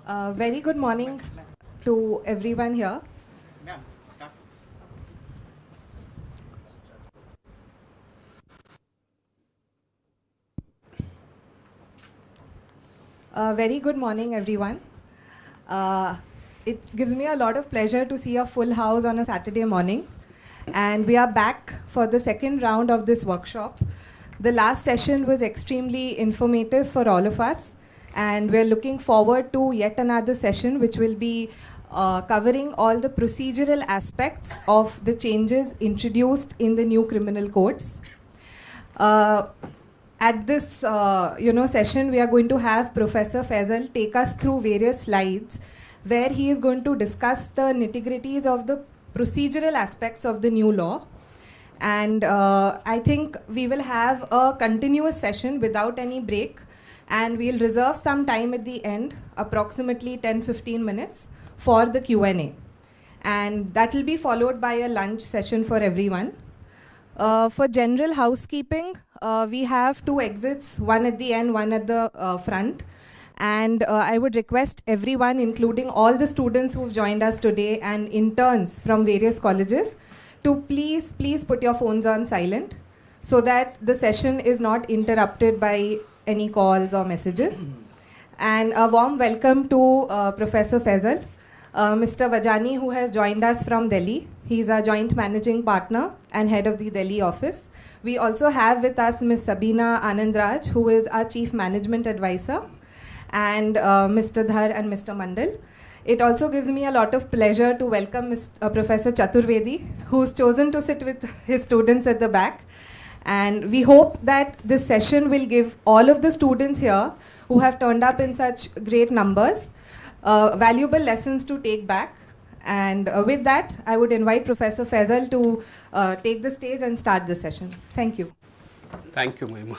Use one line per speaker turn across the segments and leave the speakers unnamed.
Very good morning to everyone here. Very good morning, everyone. It gives me a lot of pleasure to see a full house on a Saturday morning. And we are back for the second round of this workshop. The last session was extremely informative for all of us. And we're looking forward to yet another session which will be covering all the procedural aspects of the changes introduced in the new criminal codes. At this session, we are going to have Professor Faisal take us through various slides where he is going to discuss the nitty-gritties of the procedural aspects of the new law. And I think we will have a continuous session without any break. And we'll reserve some time at the end, approximately 10-15 minutes, for the Q&A. And that will be followed by a lunch session for everyone. For general housekeeping, we have two exits, one at the end, one at the front. And I would request everyone, including all the students who've joined us today and interns from various colleges, to please put your phones on silent so that the session is not interrupted by any calls or messages. And a warm welcome to Professor Faisal, Mr. Vajani, who has joined us from Delhi. He's our joint managing partner and head of the Delhi office. We also have with us Ms. Sabina Anandraj, who is our chief management advisor, and Mr. Dhar and Mr. Mandal. It also gives me a lot of pleasure to welcome Professor Chaturvedi, who's chosen to sit with his students at the back. And we hope that this session will give all of the students here who have turned up in such great numbers valuable lessons to take back. And with that, I would invite Professor Faisal to take the stage and start the session. Thank you.
Thank you, Mahima.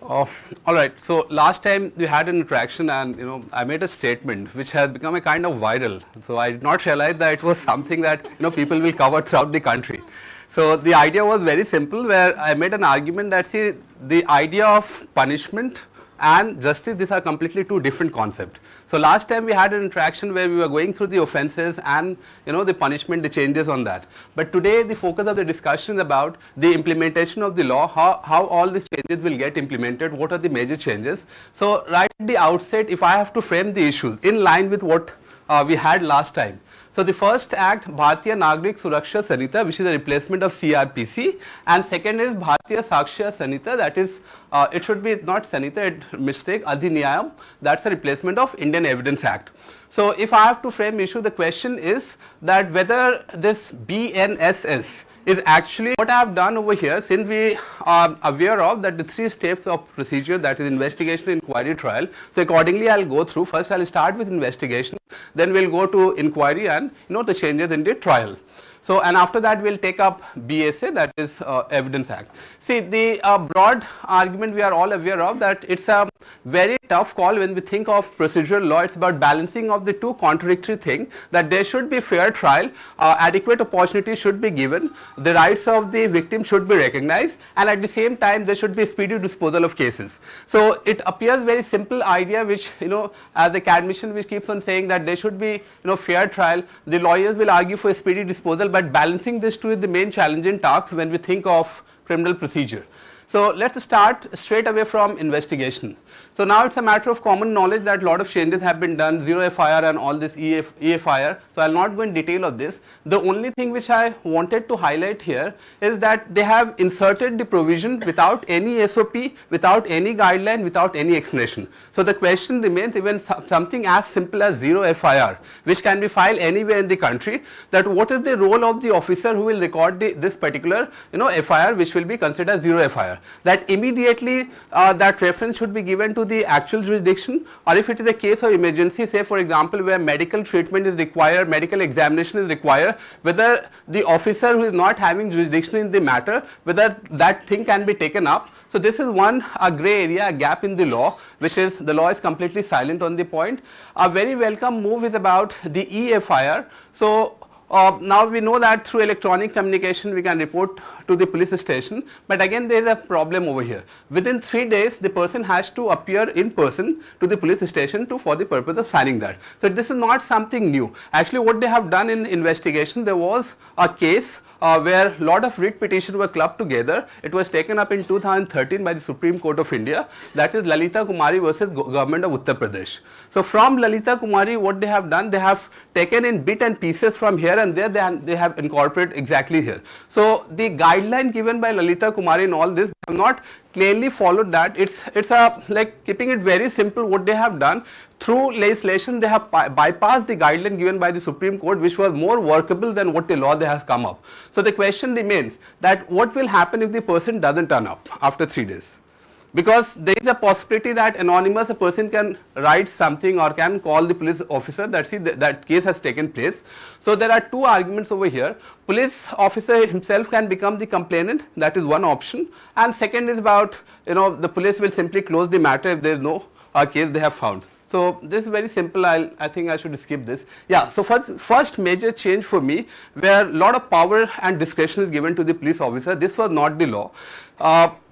All right. So last time we had an interaction, and I made a statement which has become a kind of viral. So I did not realize that it was something that people will cover throughout the country. So the idea was very simple, where I made an argument that see, the idea of punishment and justice, these are completely two different concepts. So last time we had an interaction where we were going through the offences and the punishment, the changes on that. But today the focus of the discussion is about the implementation of the law, how all these changes will get implemented, what are the major changes. So right at the outset, if I have to frame the issues in line with what we had last time. So the first act, Bharatiya Nagrik Suraksha Sanhita, which is a replacement of CRPC, and second is Bharatiya Sakshya Sanhita, that is, it should be not Sanhita, mistake, Adhiniyam, that's a replacement of Indian Evidence Act. So if I have to frame issue, the question is that whether this BNSS is actually what I have done over here, since we are aware of that the three steps of procedure, that is investigation, inquiry, trial. So accordingly I'll go through. First I'll start with investigation, then we'll go to inquiry and the changes in the trial. So and after that we'll take up BSA, that is Evidence Act. See, the broad argument we are all aware of that it's a very tough call when we think of procedural law. It's about balancing of the two contradictory things, that there should be fair trial, adequate opportunity should be given, the rights of the victim should be recognized, and at the same time there should be speedy disposal of cases. So it appears very simple idea, which as academician which keeps on saying that there should be fair trial, the lawyers will argue for speedy disposal, but balancing this two is the main challenging task when we think of criminal procedure. So let's start straight away from investigation. So now it's a matter of common knowledge that a lot of changes have been done, zero FIR and all this EFIR. So I'll not go in detail of this. The only thing which I wanted to highlight here is that they have inserted the provision without any SOP, without any guideline, without any explanation. So the question remains, even something as simple as zero FIR, which can be filed anywhere in the country, that what is the role of the officer who will record this particular FIR, which will be considered as zero FIR. That immediately that reference should be given to the actual jurisdiction, or if it is a case of emergency, say for example where medical treatment is required, medical examination is required, whether the officer who is not having jurisdiction in the matter, whether that thing can be taken up. So this is one grey area, a gap in the law, which is the law is completely silent on the point. A very welcome move is about the EFIR. So now we know that through electronic communication we can report to the police station, but again there is a problem over here. Within 3 days the person has to appear in person to the police station for the purpose of signing that. So this is not something new. Actually what they have done in investigation, there was a case where a lot of writ petitions were clubbed together. It was taken up in 2013 by the Supreme Court of India, that is Lalita Kumari versus Government of Uttar Pradesh. So from Lalita Kumari, what they have done, they have taken in bit and pieces from here and there, they have incorporated exactly here. So the guideline given by Lalita Kumari in all this, they have not clearly followed that. It's a like keeping it very simple. What they have done through legislation, they have bypassed the guideline given by the Supreme Court, which was more workable than what the law they has come up. So the question remains that what will happen if the person doesn't turn up after 3 days? Because there is a possibility that anonymous a person can write something or can call the police officer that see that case has taken place. So there are two arguments over here. Police officer himself can become the complainant, that is one option, and second is about, you know, the police will simply close the matter if there is no case they have found. So this is very simple. I think I should skip this. Yeah. So first major change for me, where a lot of power and discretion is given to the police officer. This was not the law.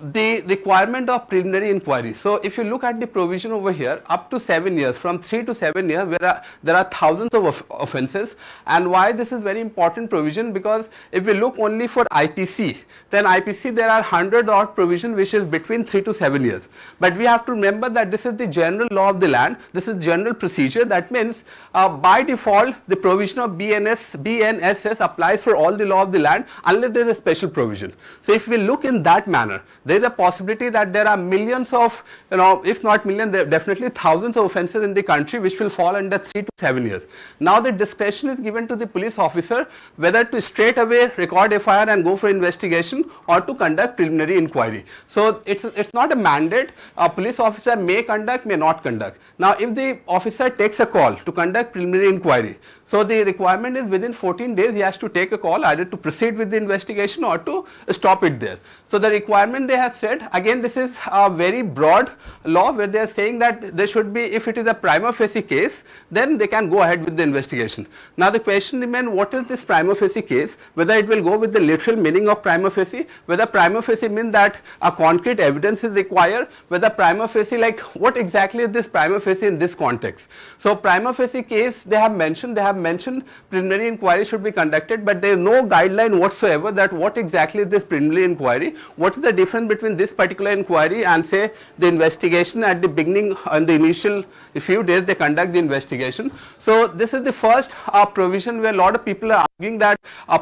The requirement of preliminary inquiry. So if you look at the provision over here, up to 7 years, from 3 to 7 years, where there are thousands of offences. And why this is very important provision? Because if we look only for IPC, then IPC there are 100 odd provision which is between 3 to 7 years. But we have to remember that this is the general law of the land. This is general procedure. That means by default the provision of BNSS applies for all the law of the land unless there is a special provision. So if we look in that manner, there is a possibility that there are millions of, you know, if not millions, there are definitely thousands of offences in the country which will fall under 3 to 7 years. Now the discretion is given to the police officer whether to straight away record FIR and go for investigation or to conduct preliminary inquiry. So it's not a mandate. A police officer may conduct, may not conduct. Now if the officer takes a call to conduct preliminary inquiry, so the requirement is within 14 days he has to take a call either to proceed with the investigation or to stop it there. So the requirement they have said, again this is a very broad law where they are saying that there should be, if it is a prima facie case, then they can go ahead with the investigation. Now the question remains, what is this prima facie case? Whether it will go with the literal meaning of prima facie, whether prima facie means that a concrete evidence is required, whether prima facie, like what exactly is this prima facie in this context. So prima facie case they have mentioned preliminary inquiry should be conducted, but there is no guideline whatsoever that what exactly is this preliminary inquiry. What is the difference between this particular inquiry and say the investigation at the beginning, on the initial few days they conduct the investigation. So this is the first provision where a lot of people are arguing that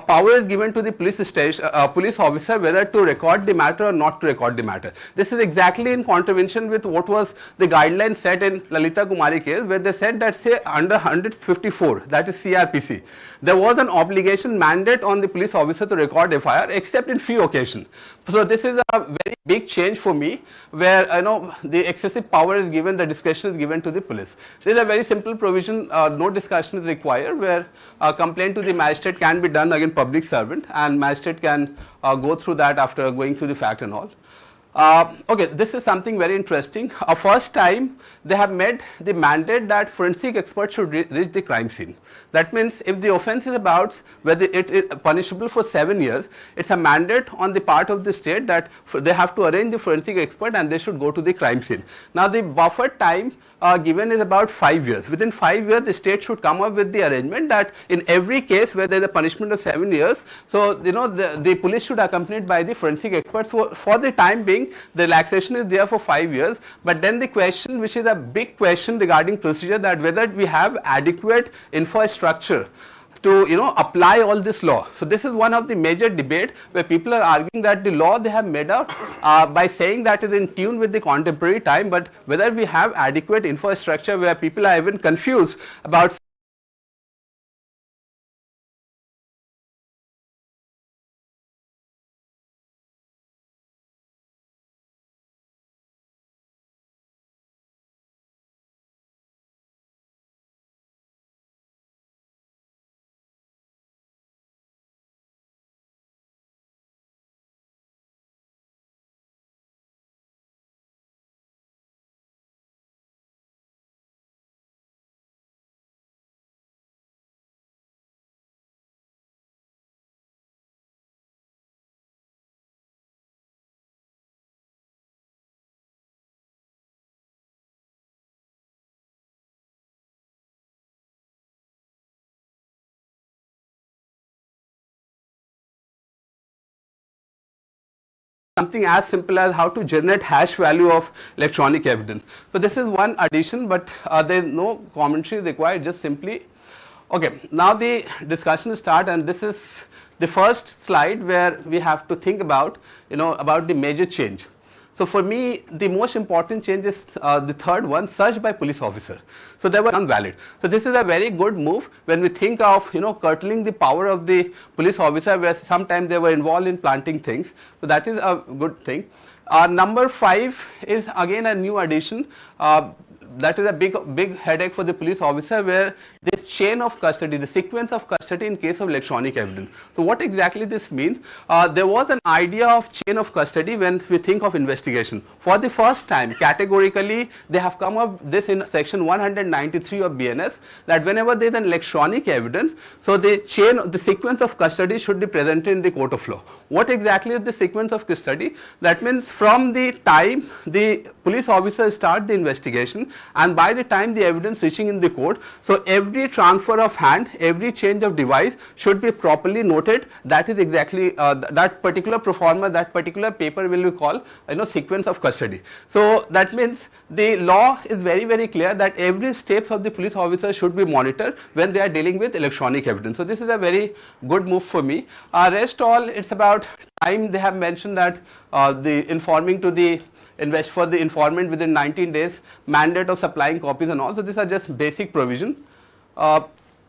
power is given to the police officer whether to record the matter or not to record the matter. This is exactly in contravention with what was the guideline set in Lalita Kumari case, where they said that say under 154, that is CRPC, there was an obligation mandate on the police officer to record FIR except in few occasions. So this is a very big change for me, where the excessive power is given, the discretion is given to the police. This is a very simple provision, no discussion is required, where a complaint to the magistrate can be done against public servant, and magistrate can go through that after going through the fact and all. Okay, this is something very interesting. First time they have made the mandate that forensic experts should reach the crime scene. That means if the offence is about whether it is punishable for 7 years, it's a mandate on the part of the state that they have to arrange the forensic expert and they should go to the crime scene. Now the buffer time given is about 5 years. Within 5 years the state should come up with the arrangement that in every case where there is a punishment of 7 years, so the police should accompanied by the forensic experts. For the time being the relaxation is there for 5 years, but then the question, which is a big question regarding procedure, that whether we have adequate infrastructure to apply all this law. So this is one of the major debate where people are arguing that the law they have made out by saying that is in tune with the contemporary time, but whether we have adequate infrastructure, where people are even confused about something as simple as how to generate hash value of electronic evidence. So this is one addition, but there is no commentary required, just simply. Okay, now the discussion start, and this is the first slide where we have to think about, about the major change. So for me, the most important change is the third one, search by police officer. So they were invalid. So this is a very good move when we think of, curtailing the power of the police officer, where sometimes they were involved in planting things. So that is a good thing. Number 5 is again a new addition. That is a big headache for the police officer, where this chain of custody, the sequence of custody in case of electronic evidence. So what exactly this means? There was an idea of chain of custody when we think of investigation. For the first time, categorically, they have come up this in section 193 of BNS, that whenever there is an electronic evidence, so the sequence of custody should be presented in the court of law. What exactly is the sequence of custody? That means from the time the police officer starts the investigation, and by the time the evidence reaching in the court, so every transfer of hand, every change of device should be properly noted. That is exactly that particular proforma, that particular paper will be called sequence of custody. So that means the law is very clear that every steps of the police officer should be monitored when they are dealing with electronic evidence. So this is a very good move for me. Rest all, it's about time. They have mentioned that the informing to the for the informant within 19 days, mandate of supplying copies and all. So these are just basic provision.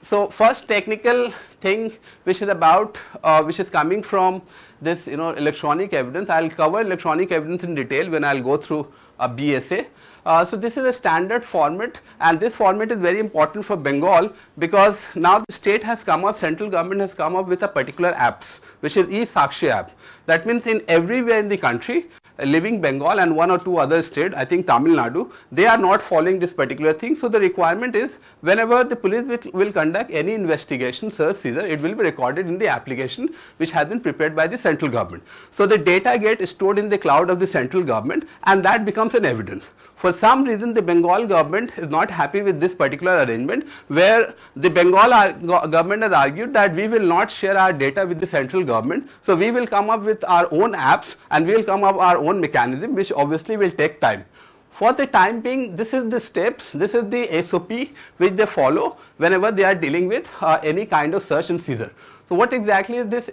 So first technical thing which is about which is coming from this electronic evidence. I'll cover electronic evidence in detail when I'll go through a BSA. So this is a standard format, and this format is very important for Bengal, because now the state has come up, central government has come up with a particular apps, which is e-Sakshi app. That means in everywhere in the country, living Bengal and 1 or 2 other states, I think Tamil Nadu, they are not following this particular thing. So the requirement is, whenever the police will conduct any investigation, search, seizure, it will be recorded in the application which has been prepared by the central government. So the data gets stored in the cloud of the central government, and that becomes an evidence. For some reason, the Bengal government is not happy with this particular arrangement, where the Bengal government has argued that we will not share our data with the central government. So we will come up with our own apps, and we will come up with our own mechanism, which obviously will take time. For the time being, this is the steps, this is the SOP which they follow whenever they are dealing with any kind of search and seizure. So what exactly is this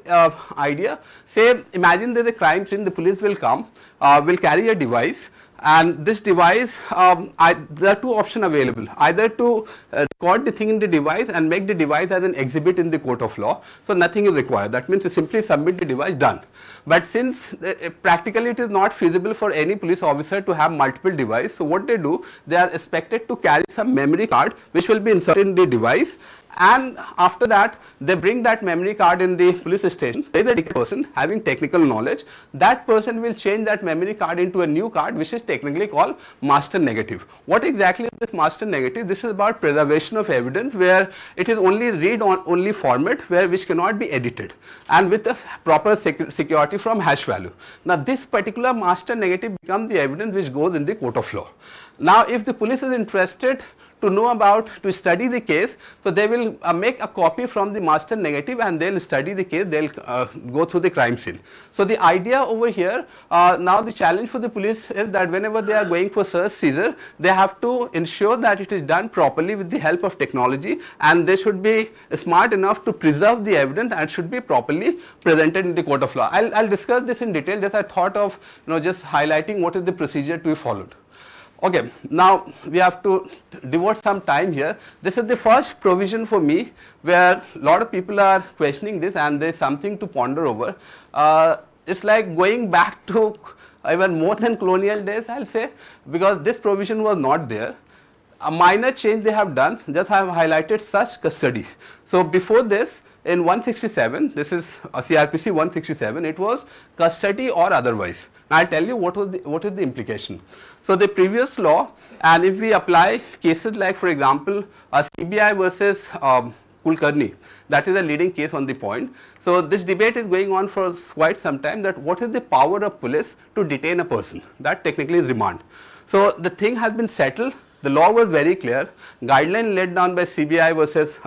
idea? Say, imagine there is a crime scene, the police will come, will carry a device, and this device, there are 2 options available, either to record the thing in the device and make the device as an exhibit in the court of law. So nothing is required. That means you simply submit the device, done. But since practically it is not feasible for any police officer to have multiple devices, so what they do, they are expected to carry some memory card which will be inserted in the device, and after that they bring that memory card in the police station. There is a person having technical knowledge, that person will change that memory card into a new card which is technically called master negative. What exactly is this master negative? This is about preservation of evidence, where it is only read-only format, which cannot be edited, and with a proper security from hash value. Now this particular master negative becomes the evidence which goes in the court of law. Now if the police is interested to study the case, so they will make a copy from the master negative, and they'll study the case, they'll go through the crime scene. So the idea over here, now the challenge for the police is that whenever they are going for search seizure, they have to ensure that it is done properly with the help of technology, and they should be smart enough to preserve the evidence and should be properly presented in the court of law. I'll discuss this in detail. Just I thought of just highlighting what is the procedure to be followed. Okay, now we have to devote some time here. This is the first provision for me where a lot of people are questioning this, and there is something to ponder over. It's like going back to even more than colonial days, I'll say, because this provision was not there. A minor change they have done, just I have highlighted such custody. So before this, in 167, this is a CRPC 167, it was custody or otherwise. Now I'll tell you what is the implication. So the previous law, and if we apply cases like, for example, a CBI versus Kulkarni, that is a leading case on the point. So this debate is going on for quite some time, that what is the power of police to detain a person. That technically is remand. So the thing has been settled. The law was very clear. Guideline laid down by CBI versus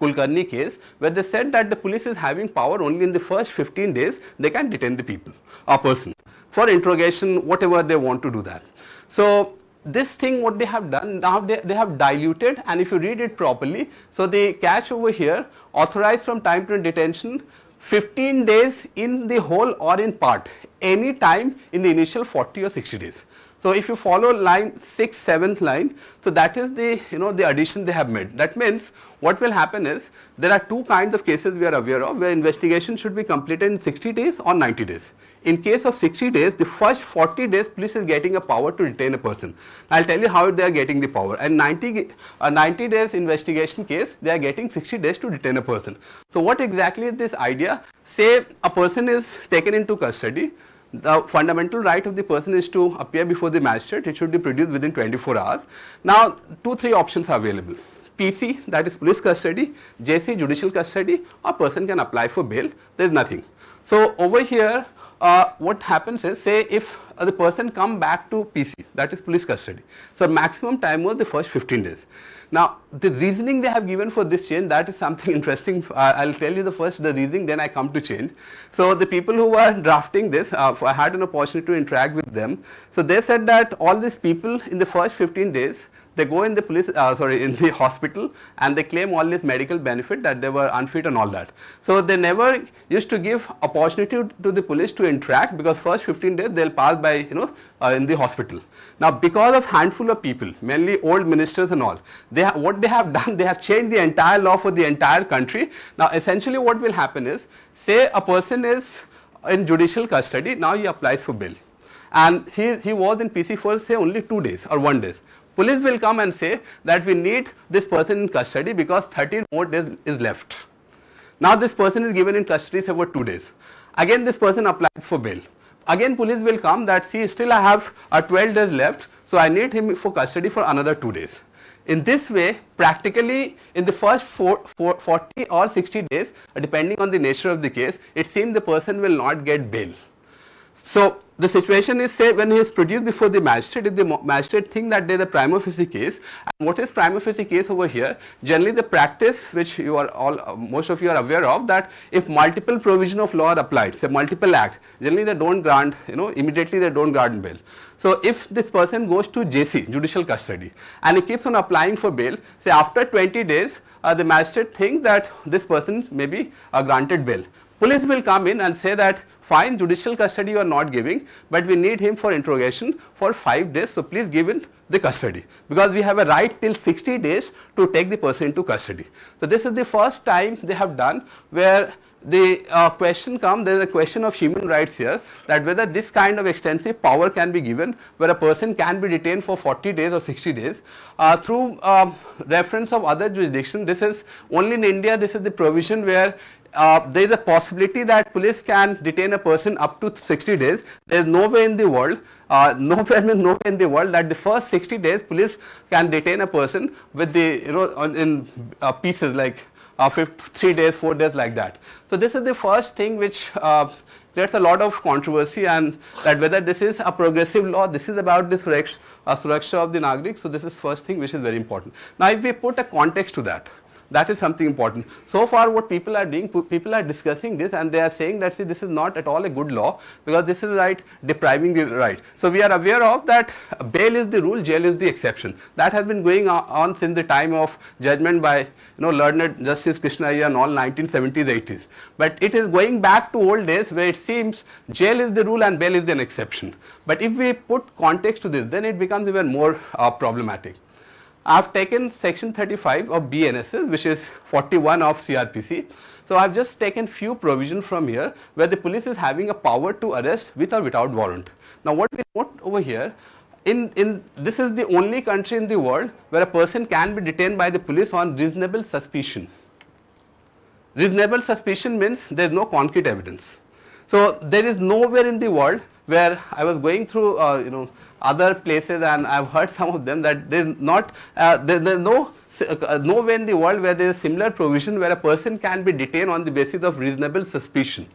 Kulkarni case, where they said that the police is having power only in the first 15 days, they can detain the people, a person, for interrogation, whatever they want to do that. So this thing what they have done, now they have diluted, and if you read it properly, so they catch over here, authorized from time to detention, 15 days in the whole or in part, any time in the initial 40 or 60 days. So if you follow line 6th, 7th line, so that is the, the addition they have made. That means what will happen is, there are two kinds of cases we are aware of where investigation should be completed in 60 days or 90 days. In case of 60 days, the first 40 days police is getting a power to detain a person. I'll tell you how they are getting the power. And 90 days investigation case, they are getting 60 days to detain a person. So what exactly is this idea? Say a person is taken into custody. The fundamental right of the person is to appear before the magistrate. It should be produced within 24 hours. Now, 2-3 options are available. PC, that is police custody, JC, judicial custody, or person can apply for bail. There is nothing. So over here, what happens is, say if the person come back to PC, that is police custody. So maximum time was the first 15 days. Now the reasoning they have given for this change, that is something interesting. I'll tell you the reasoning, then I come to change. So the people who were drafting this, I had an opportunity to interact with them. So they said that all these people in the first 15 days, they go in the in the hospital, and they claim all this medical benefit that they were unfit and all that. So they never used to give opportunity to the police to interact, because first 15 days they'll pass by in the hospital. Now because of handful of people, mainly old ministers and all, what they have done, they have changed the entire law for the entire country. Now essentially what will happen is, say a person is in judicial custody, now he applies for bail, and he was in PC for say only 2 days or 1 day. Police will come and say that we need this person in custody because 13 more days is left. Now this person is given in custody say for 2 days. Again this person applied for bail. Again police will come that, see, still I have 12 days left, so I need him for custody for another 2 days. In this way, practically in the first 40 or 60 days, depending on the nature of the case, it seems the person will not get bail. So the situation is, say when he is produced before the magistrate, if the magistrate think that there is a prima facie case, and what is prima facie case over here? Generally the practice which you are all, most of you are aware of, that if multiple provision of law are applied, say multiple act, generally they don't grant, immediately they don't grant bail. So if this person goes to JC, judicial custody, and he keeps on applying for bail, say after 20 days, the magistrate thinks that this person may be granted bail. Police will come in and say that, fine, judicial custody you are not giving, but we need him for interrogation for 5 days, so please give him the custody, because we have a right till 60 days to take the person into custody. So this is the first time they have done where the question comes, there is a question of human rights here, that whether this kind of extensive power can be given, where a person can be detained for 40 days or 60 days through reference of other jurisdictions. This is only in India, this is the provision where there is a possibility that police can detain a person up to 60 days. There is nowhere in the world, nowhere in the world that the first 60 days police can detain a person with the, in pieces like 3 days, 4 days like that. So this is the first thing which creates a lot of controversy, and that whether this is a progressive law, this is about the suraksha of the Nagrik. So this is first thing which is very important. Now if we put a context to that, that is something important. So far what people are doing, people are discussing this and they are saying that, see, this is not at all a good law, because this is right depriving the right. So we are aware of that bail is the rule, jail is the exception. That has been going on since the time of judgment by learned Justice Krishna Iyer and all 1970s, 80s. But it is going back to old days where it seems jail is the rule and bail is an exception. But if we put context to this, then it becomes even more problematic. I have taken section 35 of BNSS, which is 41 of CRPC. So I have just taken few provisions from here where the police is having a power to arrest with or without warrant. Now what we note over here, this is the only country in the world where a person can be detained by the police on reasonable suspicion. Reasonable suspicion means there is no concrete evidence. So there is nowhere in the world where I was going through other places, and I've heard some of them that there's no nowhere in the world where there is similar provision where a person can be detained on the basis of reasonable suspicion.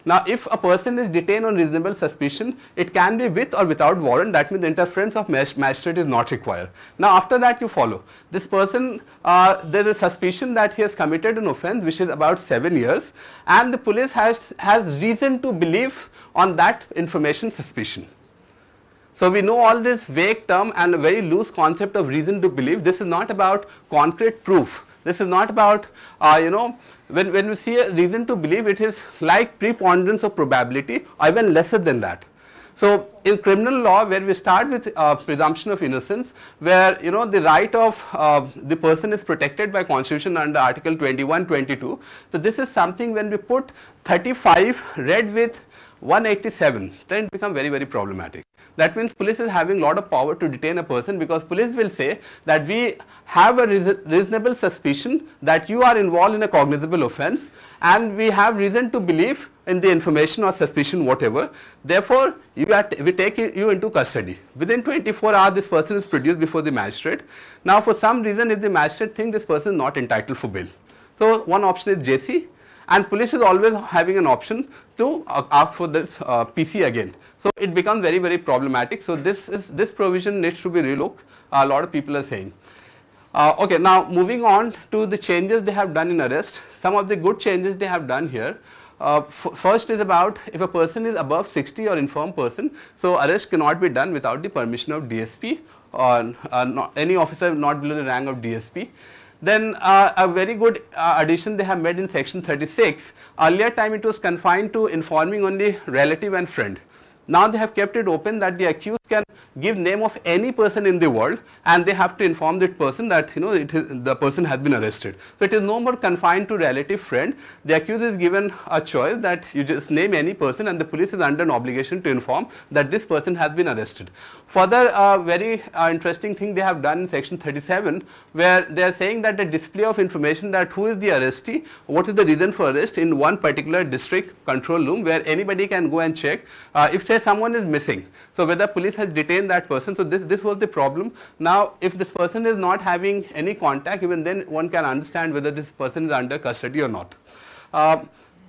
Now, if a person is detained on reasonable suspicion, it can be with or without warrant. That means the interference of magistrate is not required. Now, after that you follow. This person, there is a suspicion that he has committed an offence which is about 7 years, and the police has reason to believe on that information suspicion. So, we know all this vague term and a very loose concept of reason to believe. This is not about concrete proof. This is not about, when we see a reason to believe, it is like preponderance of probability or even lesser than that. So, in criminal law, where we start with presumption of innocence, where the right of the person is protected by constitution under article 21, 22. So, this is something when we put 35 read with 187, then it becomes very, very problematic. That means police is having a lot of power to detain a person, because police will say that we have a reasonable suspicion that you are involved in a cognizable offence, and we have reason to believe in the information or suspicion whatever. Therefore, we take you into custody. Within 24 hours this person is produced before the magistrate. Now, for some reason, if the magistrate thinks this person is not entitled for bail, so one option is JC, and police is always having an option to ask for this PC again. So, it becomes very, very problematic. So, this provision needs to be relooked, a lot of people are saying. Okay, now moving on to the changes they have done in arrest. Some of the good changes they have done here. First is about if a person is above 60 or infirm person, so arrest cannot be done without the permission of DSP or any officer not below the rank of DSP. Then a very good addition they have made in section 36. Earlier time it was confined to informing only relative and friend. Now they have kept it open that the accused can give name of any person in the world, and they have to inform that person that the person has been arrested. So it is no more confined to relative, friend. The accused is given a choice that you just name any person, and the police is under an obligation to inform that this person has been arrested. Further, very interesting thing they have done in section 37, where they are saying that the display of information that who is the arrestee, what is the reason for arrest in one particular district control room, where anybody can go and check if say someone is missing. So whether police has detained that person. So this was the problem. Now if this person is not having any contact, even then one can understand whether this person is under custody or not.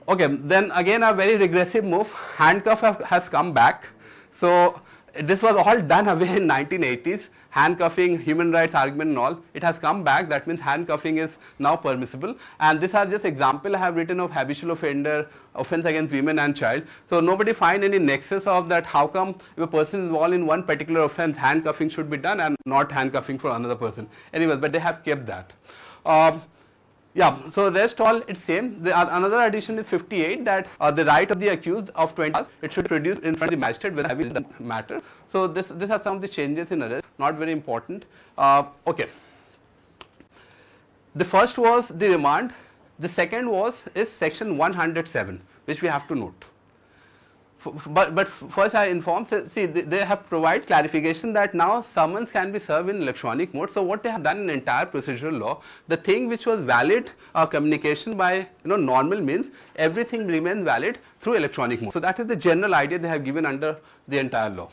Okay, then again a very regressive move, handcuff has come back. So this was all done away in 1980s, handcuffing, human rights argument and all. It has come back. That means handcuffing is now permissible, and these are just example I have written of habitual offender, offense against women and child. So nobody find any nexus of that. How come if a person is involved in one particular offense, handcuffing should be done and not handcuffing for another person. Anyway, but they have kept that. Yeah, so rest all it's same. Another addition is 58, that the right of the accused of 20 hours, it should produce in front of the magistrate when having the matter. So these are some of the changes in arrest, not very important. Okay. The first was the remand. The second is section 107, which we have to note. But first I inform, see they have provided clarification that now summons can be served in electronic mode. So what they have done in entire procedural law, the thing which was valid communication by normal means, everything remains valid through electronic mode. So that is the general idea they have given under the entire law.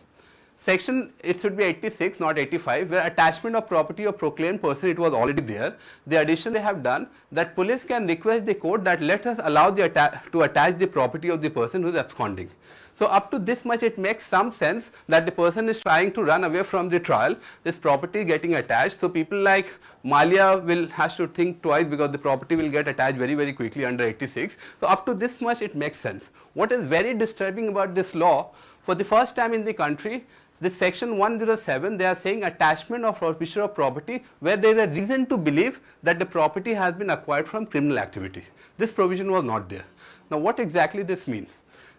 Section, it should be 86, not 85, where attachment of property of proclaimed person, it was already there. The addition they have done that police can request the court that let us allow to attach the property of the person who is absconding. So up to this much it makes some sense that the person is trying to run away from the trial, this property is getting attached. So people like Malia has to think twice, because the property will get attached very, very quickly under 86. So up to this much it makes sense. What is very disturbing about this law, for the first time in the country, this section 107, they are saying attachment of forfeiture of property where there is a reason to believe that the property has been acquired from criminal activity. This provision was not there. Now what exactly this means?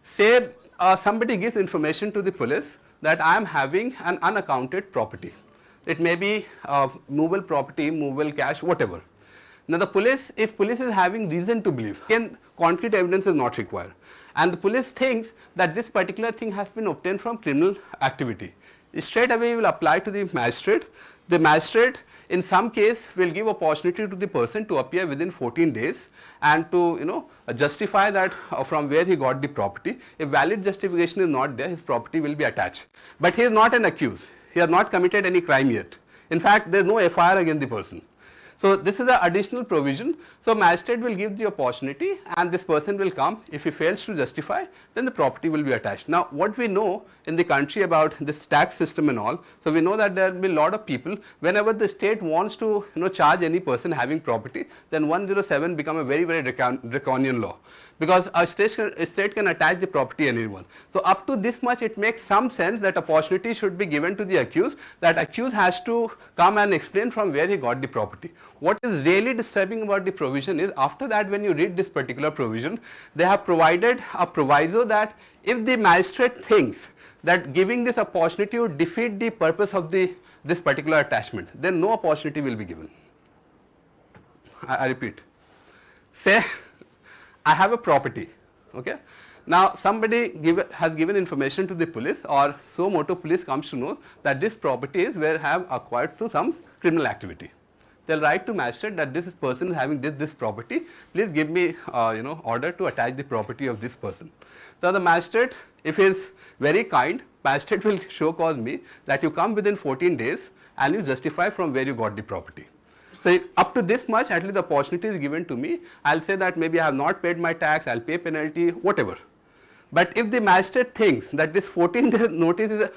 Say somebody gives information to the police that I am having an unaccounted property. It may be movable property, movable cash, whatever. Now the police, if police is having reason to believe, again concrete evidence is not required, and the police thinks that this particular thing has been obtained from criminal activity, straight away will apply to the magistrate. The magistrate in some case will give opportunity to the person to appear within 14 days and to justify that from where he got the property. If valid justification is not there, his property will be attached. But he is not an accused, he has not committed any crime yet. In fact, there is no FIR against the person. So this is an additional provision. So magistrate will give the opportunity and this person will come. If he fails to justify, then the property will be attached. Now what we know in the country about this tax system and all, so we know that there will be a lot of people, whenever the state wants to charge any person having property, then 107 become a very draconian law, because a state can attach the property anyone. So up to this much it makes some sense that opportunity should be given to the accused, that accused has to come and explain from where he got the property. What is really disturbing about the provision is, after that when you read this particular provision, they have provided a proviso that if the magistrate thinks that giving this opportunity would defeat the purpose of this particular attachment, then no opportunity will be given. I repeat, say I have a property, okay. Now somebody has given information to the police, or so moto police comes to know that this property is where have acquired through some criminal activity. They'll write to magistrate that this person is having this property, please give me order to attach the property of this person. So the magistrate, if he is very kind, magistrate will show cause me that you come within 14 days and you justify from where you got the property. So up to this much, at least the opportunity is given to me. I'll say that maybe I have not paid my tax, I'll pay penalty, whatever. But if the magistrate thinks that this 14-day notice is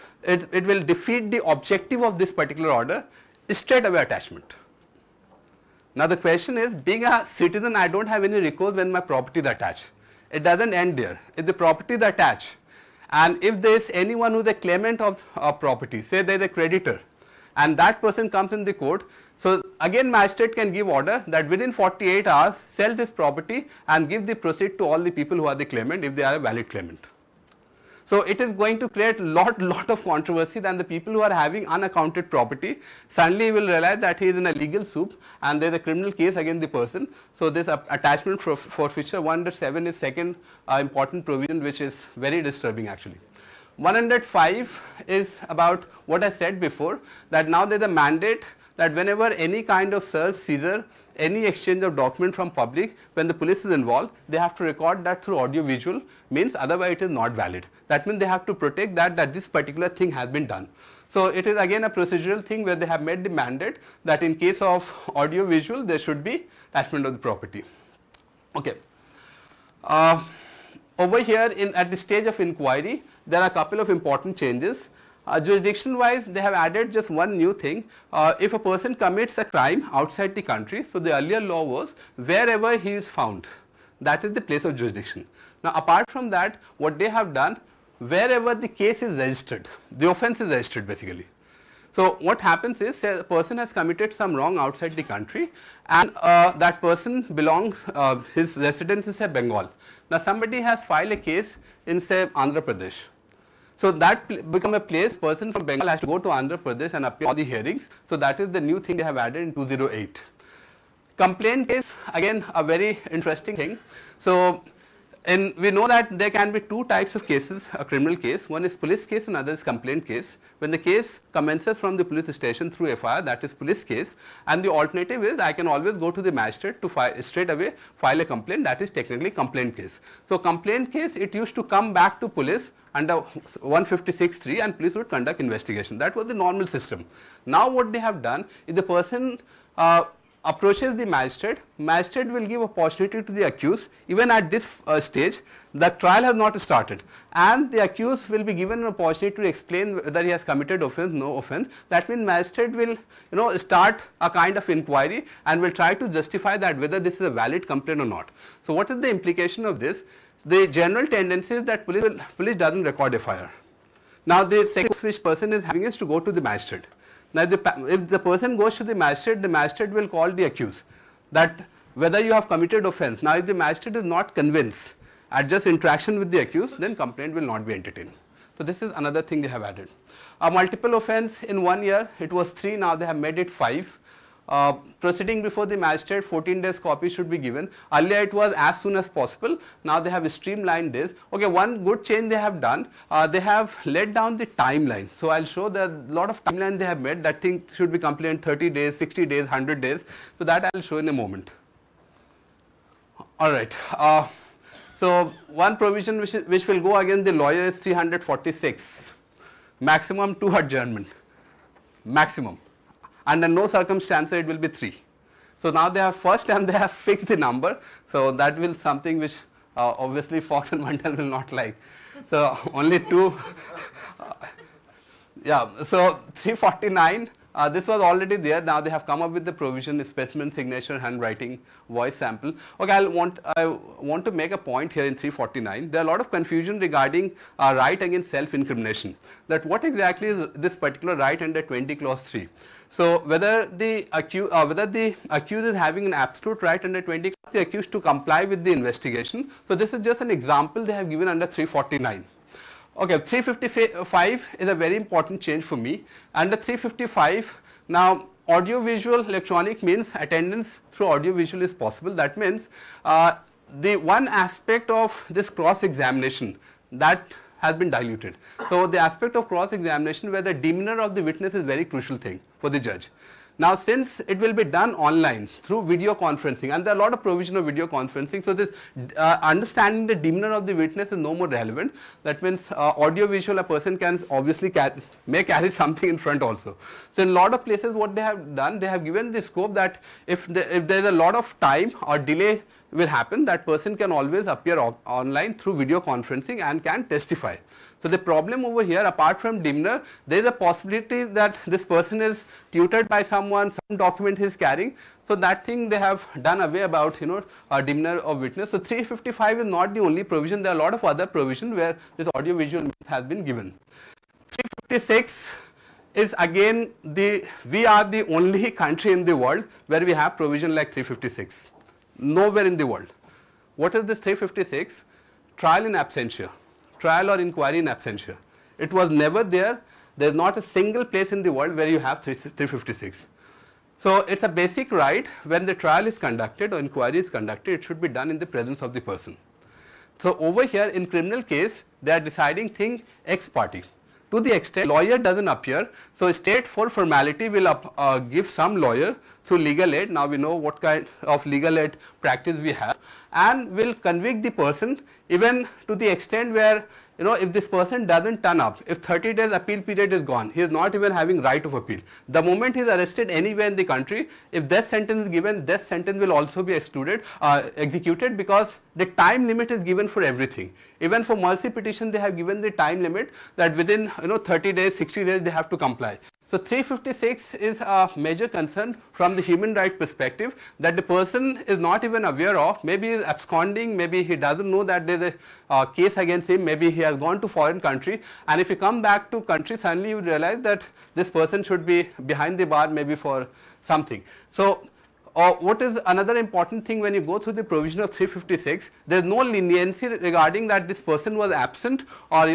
it will defeat the objective of this particular order, straight away attachment. Now the question is, being a citizen, I don't have any recourse when my property is attached. It doesn't end there. If the property is attached, and if there is anyone who is a claimant of property, say there is a creditor, and that person comes in the court, so again magistrate can give order that within 48 hours sell this property and give the proceed to all the people who are the claimant if they are a valid claimant. So it is going to create lot of controversy, than the people who are having unaccounted property suddenly will realize that he is in a legal soup and there is a criminal case against the person. So this attachment forfeiture 107 is second important provision, which is very disturbing actually. 105 is about what I said before, that now there is a mandate that whenever any kind of search, seizure, any exchange of document from public, when the police is involved, they have to record that through audio visual, means otherwise it is not valid. That means they have to protect that this particular thing has been done. So it is again a procedural thing where they have made the mandate that in case of audio visual there should be attachment of the property. Okay. Over here at the stage of inquiry, there are a couple of important changes. Jurisdiction wise, they have added just one new thing. If a person commits a crime outside the country, so the earlier law was wherever he is found, that is the place of jurisdiction. Now apart from that, what they have done, wherever the case is registered, the offence is registered basically. So what happens is, say a person has committed some wrong outside the country, and that person belongs, his residence is say Bengal. Now somebody has filed a case in say Andhra Pradesh. So that become a place, person from Bengal has to go to Andhra Pradesh and appear all the hearings. So that is the new thing they have added in 208. Complaint case, again a very interesting thing. So we know that there can be two types of cases, a criminal case. One is police case and other is complaint case. When the case commences from the police station through FIR, that is police case, and the alternative is I can always go to the magistrate to straight away file a complaint, that is technically complaint case. So complaint case, it used to come back to police under 156(3) and police would conduct investigation. That was the normal system. Now what they have done is the person approaches the magistrate, magistrate will give opportunity to the accused. Even at this stage, the trial has not started, and the accused will be given an opportunity to explain whether he has committed offence, no offence. That means magistrate will start a kind of inquiry and will try to justify that whether this is a valid complaint or not. So what is the implication of this? The general tendency is that police doesn't record FIR. Now the second which person is having is to go to the magistrate. Now if the person goes to the magistrate will call the accused that whether you have committed offence. Now if the magistrate is not convinced at just interaction with the accused, then complaint will not be entertained. So this is another thing they have added. A multiple offence in 1 year, it was 3, now they have made it 5. Proceeding before the magistrate, 14 days copy should be given. Earlier it was as soon as possible. Now they have streamlined this. Okay, one good change they have done, they have let down the timeline. So I'll show that a lot of timeline they have made. That thing should be completed in 30 days, 60 days, 100 days. So that I'll show in a moment. All right. So one provision which will go against the lawyer is 346. Maximum 2 adjournment. Maximum. Under no circumstances it will be 3. So now they have first time they have fixed the number. So that will something which obviously Fox and Mandal will not like. So only two. Yeah, so 349, this was already there. Now they have come up with the provision, specimen, signature, handwriting, voice sample. Okay, I want to make a point here in 349. There are a lot of confusion regarding right against self-incrimination. That what exactly is this particular right under 20 clause 3. So whether the accused is having an absolute right under 20 clause, the accused to comply with the investigation. So this is just an example they have given under 349. Okay, 355 is a very important change for me. Under 355, now audio visual electronic means attendance through audio visual is possible. That means the one aspect of this cross examination that has been diluted. So the aspect of cross examination where the demeanor of the witness is very crucial thing for the judge. Now since it will be done online through video conferencing, and there are a lot of provision of video conferencing, so this understanding the demeanor of the witness is no more relevant. That means audio visual, a person can obviously may carry something in front also. So in a lot of places what they have done, they have given the scope that if there is a lot of time or delay will happen, that person can always appear online through video conferencing and can testify. So the problem over here, apart from demeanor, there is a possibility that this person is tutored by someone, some document he is carrying. So that thing they have done away about, demeanor of witness. So 355 is not the only provision. There are a lot of other provisions where this audio visual has been given. 356 is again we are the only country in the world where we have provision like 356. Nowhere in the world. What is this 356? Trial in absentia. Trial or inquiry in absentia. It was never there. There is not a single place in the world where you have 356. So it's a basic right. When the trial is conducted or inquiry is conducted, it should be done in the presence of the person. So over here in criminal case, they are deciding thing ex parte. To the extent lawyer doesn't appear, so state for formality will give some lawyer through legal aid. Now we know what kind of legal aid practice we have, and will convict the person even to the extent where if this person doesn't turn up, if 30 days appeal period is gone, he is not even having right of appeal. The moment he is arrested anywhere in the country, if death sentence is given, death sentence will also be executed, because the time limit is given for everything. Even for mercy petition they have given the time limit that within 30 days, 60 days they have to comply. So 356 is a major concern from the human right perspective, that the person is not even aware of, maybe he is absconding, maybe he doesn't know that there is a case against him, maybe he has gone to foreign country, and if you come back to country, suddenly you realize that this person should be behind the bar maybe for something. So what is another important thing when you go through the provision of 356, there is no leniency regarding that this person was absent or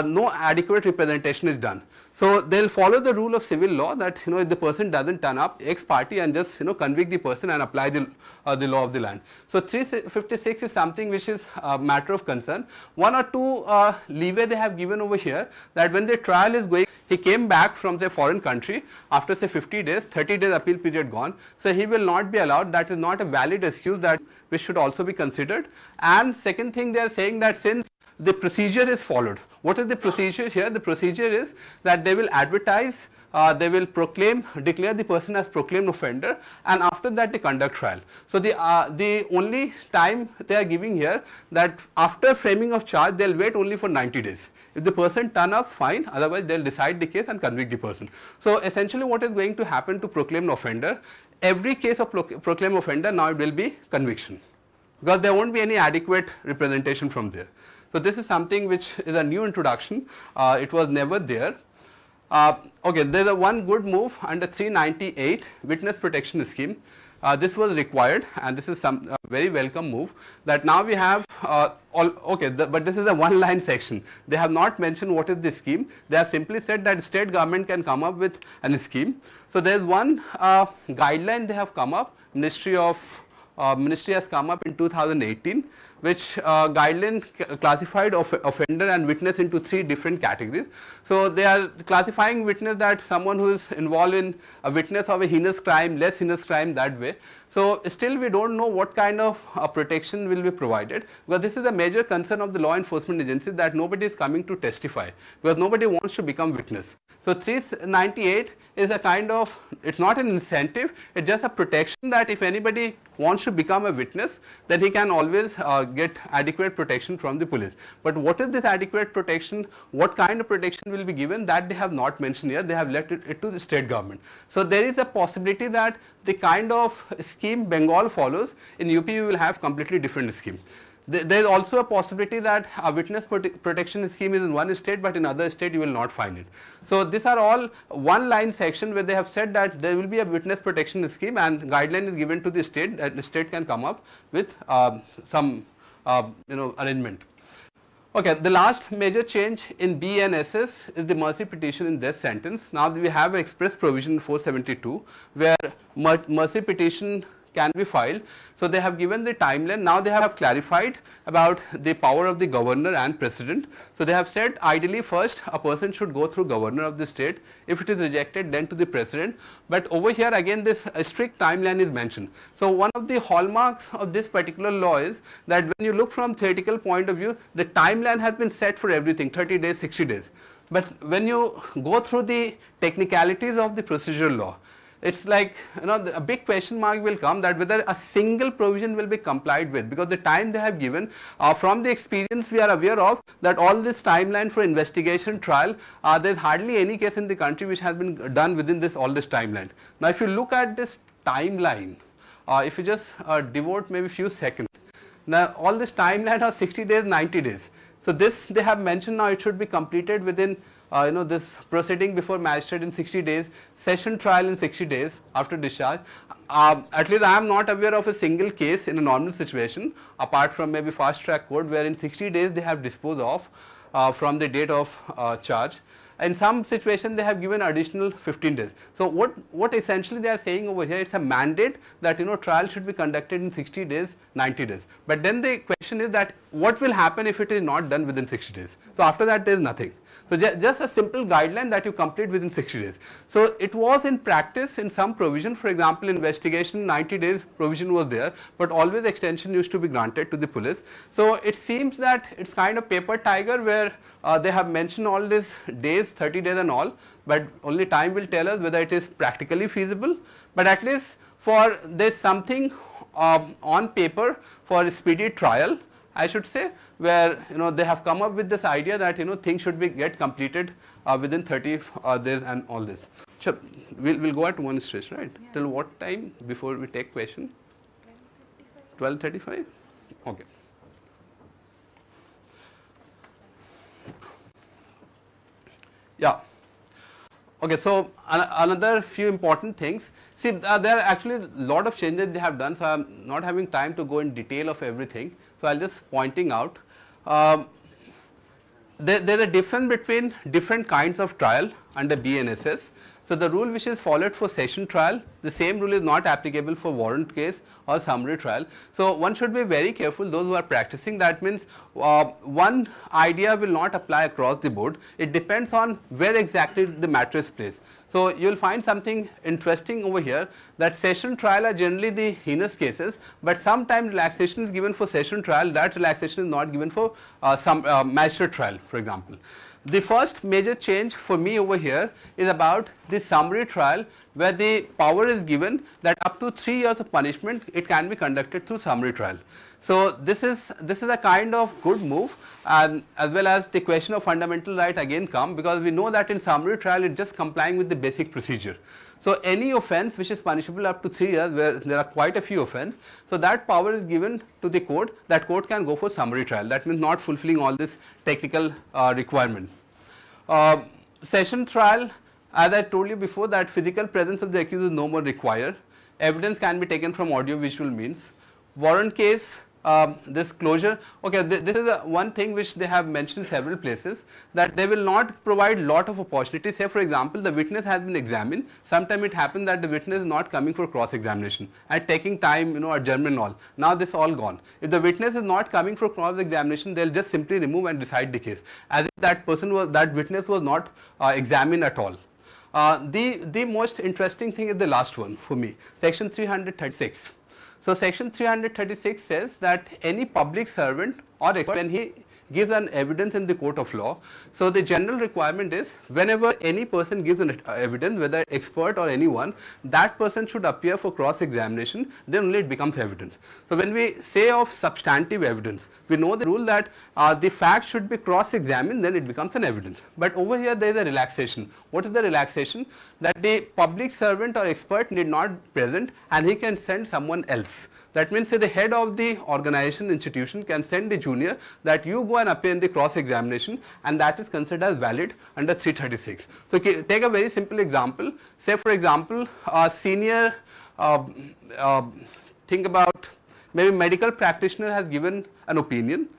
no adequate representation is done. So they will follow the rule of civil law that if the person doesn't turn up ex parte and just convict the person and apply the law of the land. So 356 is something which is a matter of concern. One or two leeway they have given over here, that when the trial is going, he came back from the foreign country after say 50 days, 30 days appeal period gone, so he will not be allowed. That is not a valid excuse, that which should also be considered. And second thing, they are saying that since the procedure is followed. What is the procedure here? The procedure is that they will advertise, they will declare the person as proclaimed offender, and after that they conduct trial. So the only time they are giving here, that after framing of charge they will wait only for 90 days. If the person turn up, fine, otherwise they will decide the case and convict the person. So essentially what is going to happen to proclaimed offender, every case of proclaimed offender now it will be conviction, because there won't be any adequate representation from there. So this is something which is a new introduction, it was never there. Okay, there is one good move under 398 witness protection scheme. This was required, and this is some very welcome move, that now we have but this is a one line section. They have not mentioned what is the scheme. They have simply said that state government can come up with a scheme. So there is one guideline they have come up, Ministry has come up in 2018, which guideline classified offender and witness into 3 different categories. So they are classifying witness that someone who is involved in a witness of a heinous crime, less heinous crime, that way. So still we don't know what kind of protection will be provided, because this is a major concern of the law enforcement agencies, that nobody is coming to testify, because nobody wants to become witness. So 398 is a kind of it's not an incentive, it's just a protection that if anybody wants to become a witness, then he can always get adequate protection from the police. But what is this adequate protection, what kind of protection will be given, that they have not mentioned here, they have left it to the state government. So there is a possibility that the kind of scheme Bengal follows, in UP you will have completely different scheme. There is also a possibility that a witness protection scheme is in one state, but in other state you will not find it. So these are all one line section where they have said that there will be a witness protection scheme and guideline is given to the state that the state can come up with some arrangement. Okay, the last major change in BNSS is the mercy petition in death sentence. Now we have express provision 472 where mercy petition can be filed. So they have given the timeline. Now they have clarified about the power of the governor and president. So they have said ideally first a person should go through governor of the state. If it is rejected, then to the president. But over here again this strict timeline is mentioned. So one of the hallmarks of this particular law is that when you look from theoretical point of view, the timeline has been set for everything, 30 days, 60 days. But when you go through the technicalities of the procedural law, it's like, a big question mark will come that whether a single provision will be complied with, because the time they have given, from the experience we are aware of that all this timeline for investigation trial, there is hardly any case in the country which has been done within all this timeline. Now if you look at this timeline, if you just devote maybe few seconds, now all this timeline are 60 days, 90 days. So this they have mentioned now it should be completed within this proceeding before magistrate in 60 days, session trial in 60 days after discharge. At least I am not aware of a single case in a normal situation apart from maybe fast track court where in 60 days they have disposed of from the date of charge. In some situation they have given additional 15 days. So what essentially they are saying over here, it's a mandate that trial should be conducted in 60 days, 90 days. But then the question is that what will happen if it is not done within 60 days? So after that there is nothing. So just a simple guideline that you complete within 60 days. So it was in practice in some provision, for example investigation 90 days provision was there, but always extension used to be granted to the police. So it seems that it's kind of paper tiger where they have mentioned all these days, 30 days and all, but only time will tell us whether it is practically feasible. But at least for there's something on paper for a speedy trial, I should say, where they have come up with this idea that things should get completed within 30 days and all this. Sure, we'll go at one stretch, right? Yeah. Till what time before we take question? 12:35. Okay. Yeah. Okay, so another few important things. See, there are actually a lot of changes they have done, so I am not having time to go in detail of everything. So I will just pointing out. There is a difference between different kinds of trial under BNSS. So the rule which is followed for session trial, the same rule is not applicable for warrant case or summary trial. So one should be very careful, those who are practicing. That means one idea will not apply across the board. It depends on where exactly the matter is placed. So you will find something interesting over here, that session trial are generally the heinous cases, but sometimes relaxation is given for session trial, that relaxation is not given for some magistrate trial, for example. The first major change for me over here is about the summary trial, where the power is given that up to 3 years of punishment it can be conducted through summary trial. So this is a kind of good move, and as well as the question of fundamental right again come, because we know that in summary trial it is just complying with the basic procedure. So any offence which is punishable up to 3 years, where there are quite a few offences, so that power is given to the court, that court can go for summary trial. That means not fulfilling all this technical requirement. Session trial, as I told you before, that physical presence of the accused is no more required. Evidence can be taken from audio visual means. Warrant case, this closure, okay, this is one thing which they have mentioned several places, that they will not provide lot of opportunities. Say for example, the witness has been examined, sometimes it happens that the witness is not coming for cross examination and taking time, adjournment and all. Now this all gone. If the witness is not coming for cross examination, they'll just simply remove and decide the case, as if that witness was not examined at all. The most interesting thing is the last one for me, section 336. So section 336 says that any public servant or expert, when he gives an evidence in the court of law. So the general requirement is whenever any person gives an evidence, whether expert or anyone, that person should appear for cross examination, then only it becomes evidence. So when we say of substantive evidence, we know the rule that the fact should be cross examined, then it becomes an evidence. But over here there is a relaxation. What is the relaxation? That the public servant or expert need not present and he can send someone else. That means say the head of the organization, institution can send the junior that you go and appear in the cross examination, and that is considered as valid under 336. So take a very simple example. Say for example a senior, think about maybe medical practitioner has given an opinion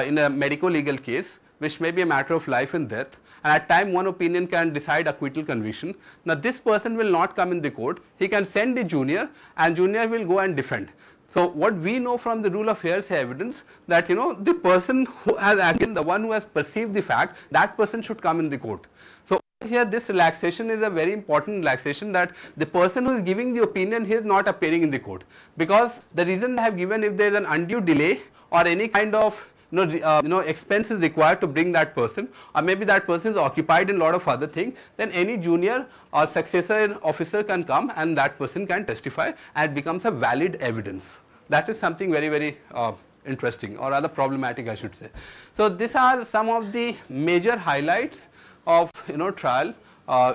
in a medico legal case which may be a matter of life and death, and at time one opinion can decide acquittal conviction. Now this person will not come in the court, he can send the junior and junior will go and defend. So what we know from the rule of hearsay evidence that the person who has acted, the one who has perceived the fact, that person should come in the court. So here this relaxation is a very important relaxation, that the person who is giving the opinion, he is not appearing in the court, because the reason I have given, if there is an undue delay or any kind of expense is required to bring that person, or maybe that person is occupied in a lot of other things, then any junior or successor officer can come and that person can testify and it becomes a valid evidence. That is something very, very interesting, or rather problematic I should say. So these are some of the major highlights of trial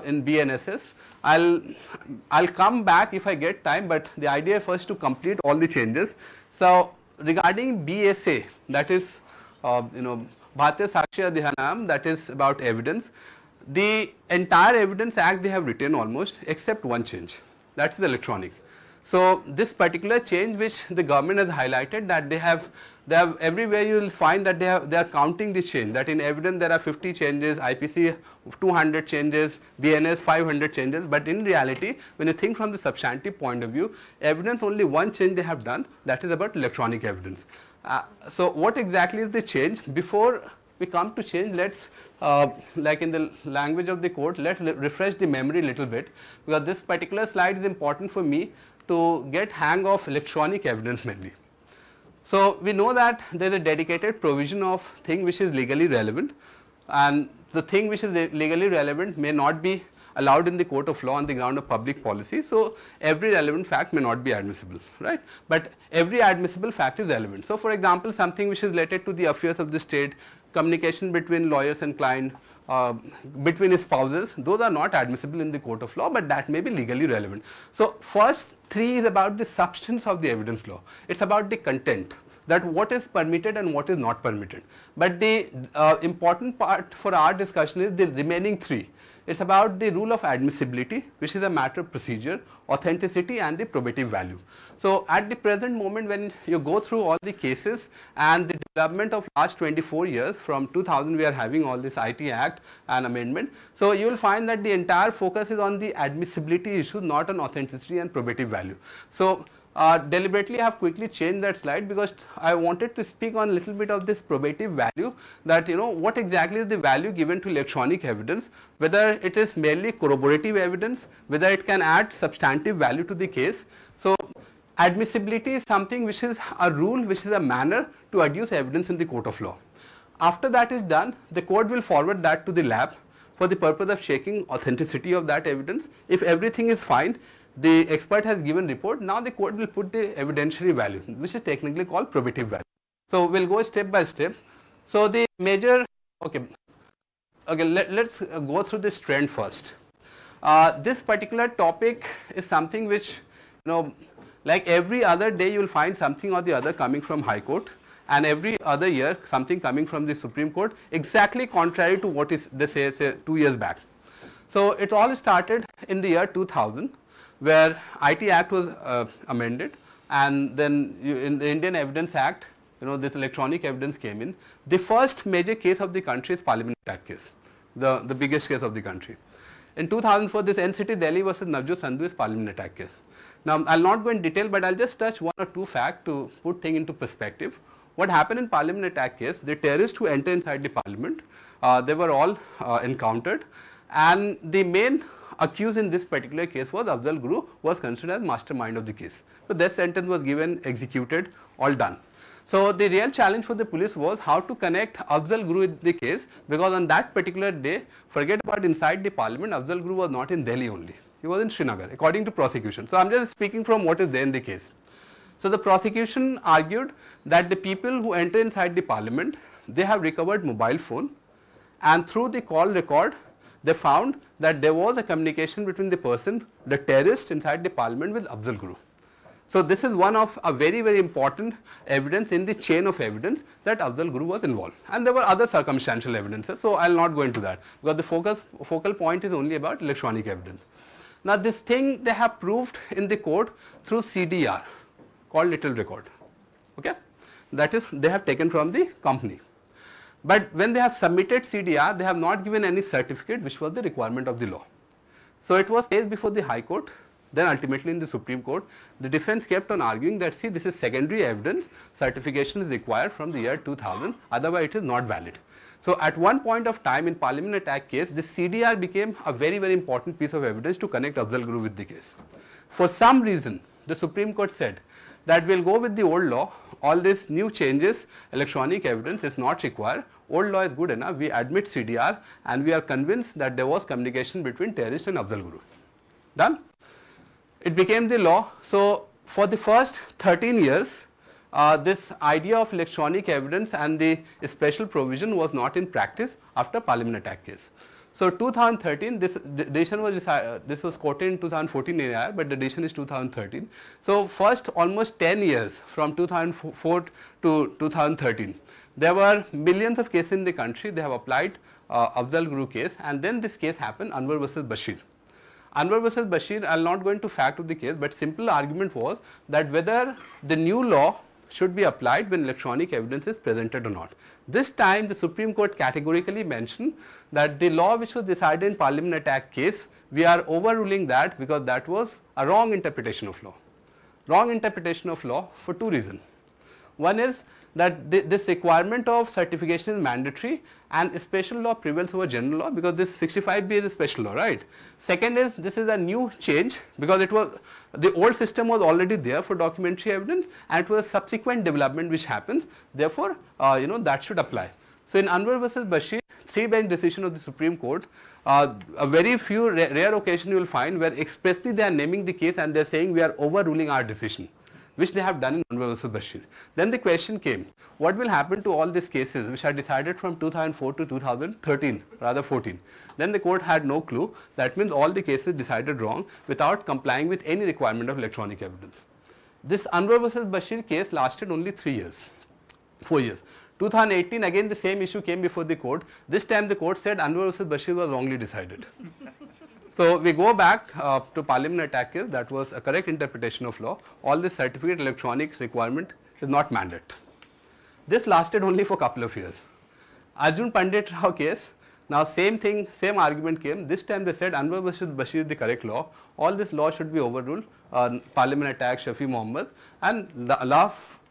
in BNSS. I'll come back if I get time, but the idea first to complete all the changes. So regarding BSA, that is Bharatiya Sakshi Adhyanam, that is about evidence. The entire Evidence Act they have written almost, except one change, that is electronic. So this particular change which the government has highlighted, that they have everywhere you will find that they are counting the change, that in evidence there are 50 changes, IPC 200 changes, BNS 500 changes, but in reality when you think from the substantive point of view, evidence only one change they have done, that is about electronic evidence. So what exactly is the change? Before we come to change, let's like in the language of the court, let's refresh the memory a little bit, because this particular slide is important for me to get hang of electronic evidence mainly. So we know that there is a dedicated provision of thing which is legally relevant, and the thing which is legally relevant may not be allowed in the court of law on the ground of public policy. So every relevant fact may not be admissible, right? But every admissible fact is relevant. So for example, something which is related to the affairs of the state, communication between lawyers and client, between spouses, those are not admissible in the court of law, but that may be legally relevant. So first three is about the substance of the evidence law. It's about the content, that what is permitted and what is not permitted. But the important part for our discussion is the remaining three. It's about the rule of admissibility, which is a matter of procedure, authenticity and the probative value. So at the present moment, when you go through all the cases and the development of last 24 years, from 2000 we are having all this IT Act and amendment. So you will find that the entire focus is on the admissibility issue, not on authenticity and probative value. So deliberately I have quickly changed that slide because I wanted to speak on a little bit of this probative value, that what exactly is the value given to electronic evidence, whether it is merely corroborative evidence, whether it can add substantive value to the case. So admissibility is something which is a rule, which is a manner to adduce evidence in the court of law. After that is done, the court will forward that to the lab for the purpose of checking authenticity of that evidence. If everything is fine, the expert has given report, now the court will put the evidentiary value, which is technically called probative value. So we'll go step by step. So the major, let's go through this trend first. This particular topic is something which, like every other day you will find something or the other coming from High Court, and every other year something coming from the Supreme Court, exactly contrary to what is they say 2 years back. So it all started in the year 2000, where IT Act was amended, and then in the Indian Evidence Act, this electronic evidence came in. The first major case of the country is Parliament Attack case, the biggest case of the country. In 2004, this NCT Delhi versus Navjot Sandhu is Parliament Attack case. Now I'll not go in detail, but I'll just touch one or two facts to put things into perspective. What happened in Parliament Attack case, the terrorists who entered inside the parliament, they were all encountered, and the main accused in this particular case was Afzal Guru, was considered as mastermind of the case. So death sentence was given, executed, all done. So the real challenge for the police was how to connect Afzal Guru with the case, because on that particular day, forget about inside the parliament, Afzal Guru was not in Delhi only. He was in Srinagar, according to prosecution. So I'm just speaking from what is there in the case. So the prosecution argued that the people who enter inside the parliament, they have recovered mobile phone, and through the call record, they found that there was a communication between the person, the terrorist inside the parliament, with Afzal Guru. So this is one of a very, very important evidence in the chain of evidence that Afzal Guru was involved. And there were other circumstantial evidences, so I will not go into that, because the focal point is only about electronic evidence. Now this thing they have proved in the court through CDR, called little record, okay? That is, they have taken from the company. But when they have submitted CDR, they have not given any certificate, which was the requirement of the law. So it was placed before the High Court. Then ultimately in the Supreme Court, the defense kept on arguing that, see, this is secondary evidence, certification is required from the year 2000, otherwise it is not valid. So at one point of time in Parliament attack case, this CDR became a very, very important piece of evidence to connect Afzal Guru with the case. For some reason, the Supreme Court said that we'll go with the old law, all these new changes, electronic evidence is not required, old law is good enough, we admit CDR, and we are convinced that there was communication between terrorist and Afzal Guru. Done? It became the law. So for the first 13 years, this idea of electronic evidence and the special provision was not in practice after Parliament attack case. So 2013, this decision was decided, this was quoted in 2014 AIR, but the decision is 2013. So first almost 10 years from 2004 to 2013, there were millions of cases in the country. They have applied Afzal Guru case, and then this case happened, Anwar versus Bashir. Anwar versus Bashir, I will not go into fact of the case, but simple argument was that whether the new law should be applied when electronic evidence is presented or not. This time the Supreme Court categorically mentioned that the law which was decided in Parliament attack case, we are overruling that because that was a wrong interpretation of law. Wrong interpretation of law for two reasons. One is that this requirement of certification is mandatory and special law prevails over general law, because this 65B is a special law, right? Second is, this is a new change, because it was, the old system was already there for documentary evidence, and it was a subsequent development which happens, therefore, that should apply. So in Anwar versus Bashir, 3-bench decision of the Supreme Court, a very few rare occasion you will find where expressly they are naming the case and they are saying we are overruling our decision, which they have done in Anwar versus Bashir. Then the question came, what will happen to all these cases which are decided from 2004 to 2013, rather 14? Then the court had no clue. That means all the cases decided wrong without complying with any requirement of electronic evidence. This Anwar versus Bashir case lasted only 3 years, 4 years. 2018, again the same issue came before the court. This time the court said Anwar versus Bashir was wrongly decided. So we go back to Parliament attack case, that was a correct interpretation of law. All this certificate electronic requirement is not mandate. This lasted only for a couple of years. Arjun Pandit Rao case, now same thing, same argument came. This time they said Anwar versus Bashir is the correct law. All this law should be overruled. Parliament attack, Shafi Mohammed, and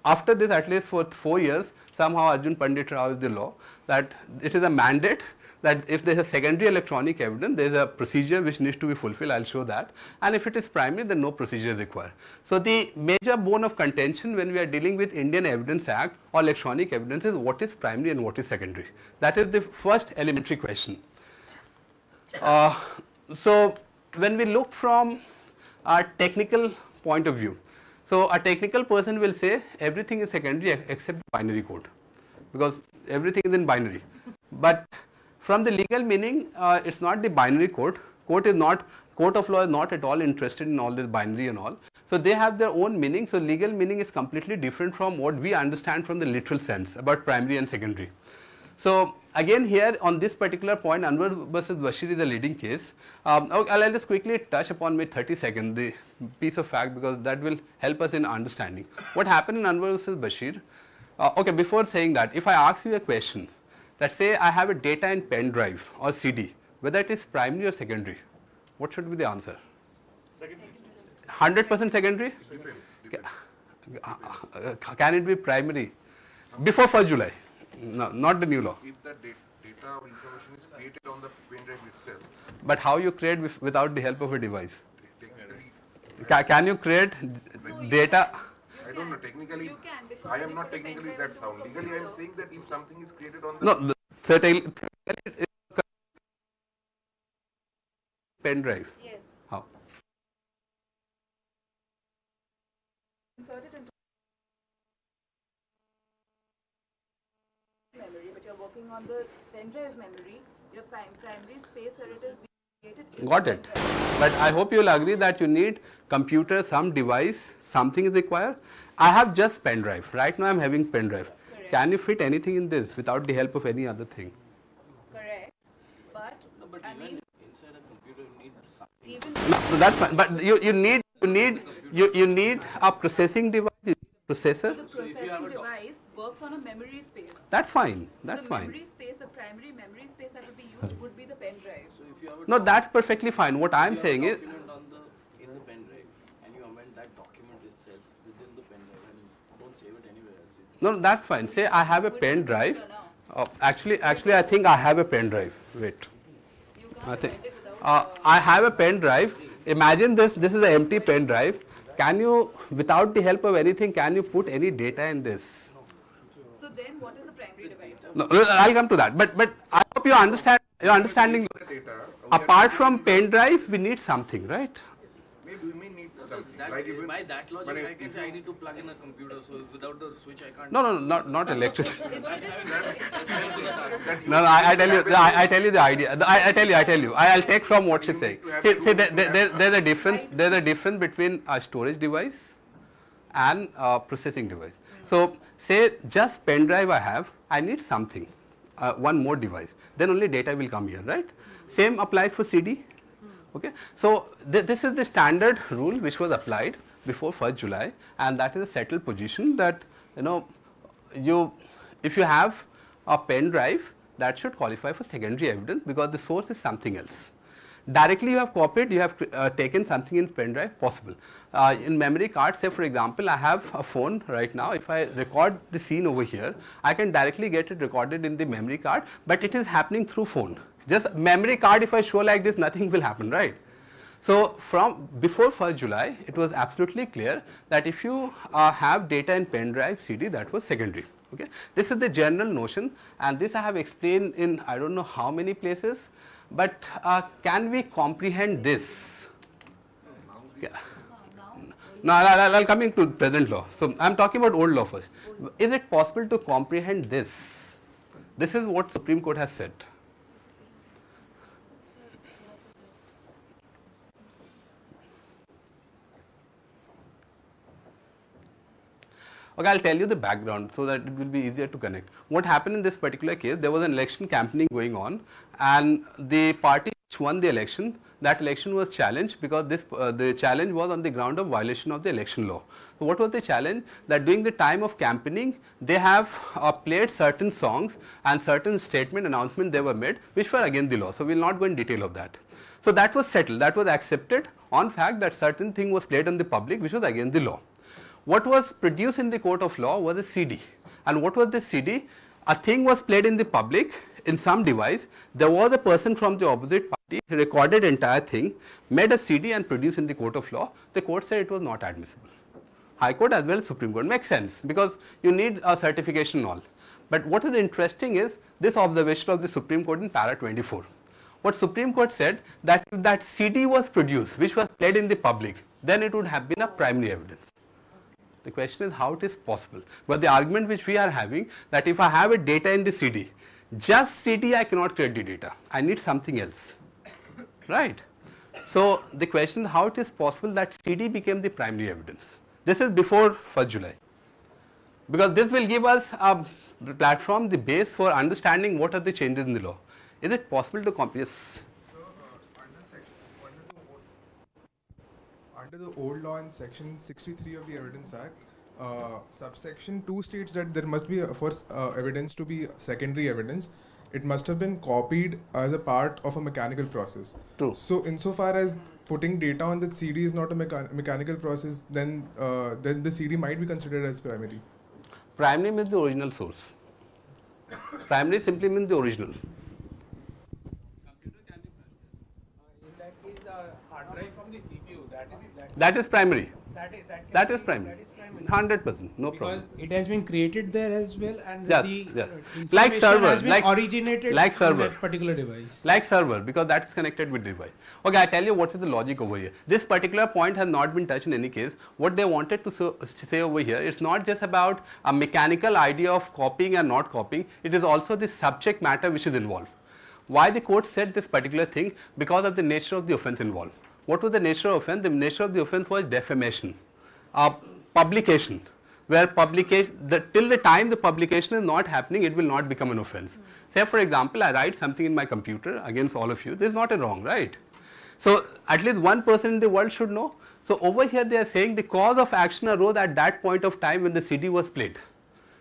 after this, at least for 4 years, somehow Arjun Pandit Rao is the law, that it is a mandate that if there is a secondary electronic evidence, there is a procedure which needs to be fulfilled, I will show that, and if it is primary, then no procedure is required. So the major bone of contention when we are dealing with Indian Evidence Act or electronic evidence is what is primary and what is secondary. That is the first elementary question. So when we look from a technical point of view, so a technical person will say everything is secondary except binary code, because everything is in binary. But from the legal meaning, it's not the binary code. Court of law is not at all interested in all this binary and all. So they have their own meaning. So legal meaning is completely different from what we understand from the literal sense about primary and secondary. So again here on this particular point, Anwar versus Bashir is a leading case. I'll just quickly touch upon with 30 seconds the piece of fact, because that will help us in understanding what happened in Anwar versus Bashir. Okay, before saying that, if I ask you a question, let's say I have a data in pen drive or CD, whether it is primary or secondary, what should be the answer? 100% secondary? Can it be primary? Before 1st July? No, not the new law.
If the data or information is created on the pen drive itself.
But how you create without the help of a device? Can you create data?
I don't know, technically.
You can,
I am not technically that sound. Legally, I am saying that if something is created on the
No, certainly pen drive.
Yes.
How?
Insert it into memory, but you're working on the pen drive memory. Your primary space where it is being created.
Got it. But I hope you will agree that you need computer, some device, something is required. I have just pen drive. Right now I am having pen drive.
Correct.
Can you fit anything in this without the help of any other thing?
Correct. But,
But
I
even
mean,
inside a computer you need something.
even
No, so that's fine. But you need a processing device, processor.
the processing device works on a memory space.
That's fine.
So
That's
the
fine.
memory space, the primary memory space that would be used would be the pen drive.
So if you have a
No, that's perfectly fine. What I am
if you
saying
have
is,
a document on in the pen drive and you amend that document itself within the pen drive and don't save it anywhere else.
no, that's fine. Say I have a
Would
pen
you
drive.
do it now?
Actually, I think I have a pen drive. Wait.
You
I
can't
think
amend it without.
I have a pen drive. Imagine this. This is an empty pen drive. Can you, without the help of anything, can you put any data in this?
So then, what is the primary device?
No, I'll come to that. But I hope you understand. You're understanding.
data,
Apart from pen drive, we need something, right?
maybe we may need something.
That,
Like even
by that logic
but
I
if
can
you-
say I need to plug in a computer, so without the switch I can't.
No, not electricity.
that you-
No, I tell you, I tell you the idea. I tell you. I'll take from what she's saying. See, there's a difference. There's a difference between a storage device and a processing device. So, say just pen drive I have. I need something, one more device. Then only data will come here, right? Same applies for CD. Okay. So this is the standard rule which was applied before 1st July, and that is a settled position that if you have a pen drive, that should qualify for secondary evidence because the source is something else. Directly you have copied, you have taken something in pen drive, possible. In memory card, say for example, I have a phone right now. If I record the scene over here, I can directly get it recorded in the memory card, but it is happening through phone. Just memory card, if I show like this, nothing will happen, right? So from before 1st July, it was absolutely clear that if you have data in pen drive, CD, that was secondary. Okay, this is the general notion, and this I have explained in I don't know how many places, but can we comprehend this? Yeah. Now I'll come into present law. So I'm talking about old law first. Is it possible to comprehend this? This is what Supreme Court has said. Okay, I'll tell you the background so that it will be easier to connect. What happened in this particular case, there was an election campaigning going on, and the party which won the election, that election was challenged because the challenge was on the ground of violation of the election law. So what was the challenge? That during the time of campaigning, they have played certain songs and certain statement announcement they were made, which were against the law. So we will not go in detail of that. So that was settled, that was accepted on fact that certain thing was played on the public which was against the law. What was produced in the court of law was a CD. And what was this CD? A thing was played in the public in some device. There was a person from the opposite party who recorded entire thing, made a CD and produced in the court of law. The court said it was not admissible. High Court as well as Supreme Court. Makes sense because you need a certification and all. But what is interesting is this observation of the Supreme Court in para 24. What Supreme Court said that if that CD was produced which was played in the public, then it would have been a primary evidence. The question is how it is possible. But the argument which we are having that if I have a data in the CD, just CD I cannot create the data. I need something else, right? So the question is how it is possible that CD became the primary evidence. This is before 1st July. Because this will give us a platform, the base for understanding what are the changes in the law. Is it possible to comprehend?
Under the old law in section 63 of the Evidence Act, subsection 2 states that there must be, for evidence to be secondary evidence, it must have been copied as a part of a mechanical process.
True.
So insofar as putting data on that CD is not a mechanical process, then the CD might be considered as primary.
Primary means the original source. Primary simply means the original.
In that case, the hard drive from the CPU,
That is primary. That is primary. 100%, no
because
problem.
it has been created there as well, and
Yes,
the
yes.
information
Like server,
has been
like-
originated
like
from
server.
that particular device.
Like server, because that is connected with device. Okay, I tell you what is the logic over here. This particular point has not been touched in any case. What they wanted to say over here, it's not just about a mechanical idea of copying and not copying, it is also the subject matter which is involved. Why the court said this particular thing? Because of the nature of the offence involved. What was the nature of offence? The nature of the offence was defamation, publication, where till the time the publication is not happening, it will not become an offence. Say for example, I write something in my computer against all of you, this is not a wrong, right? So at least one person in the world should know. So over here they are saying the cause of action arose at that point of time when the CD was played.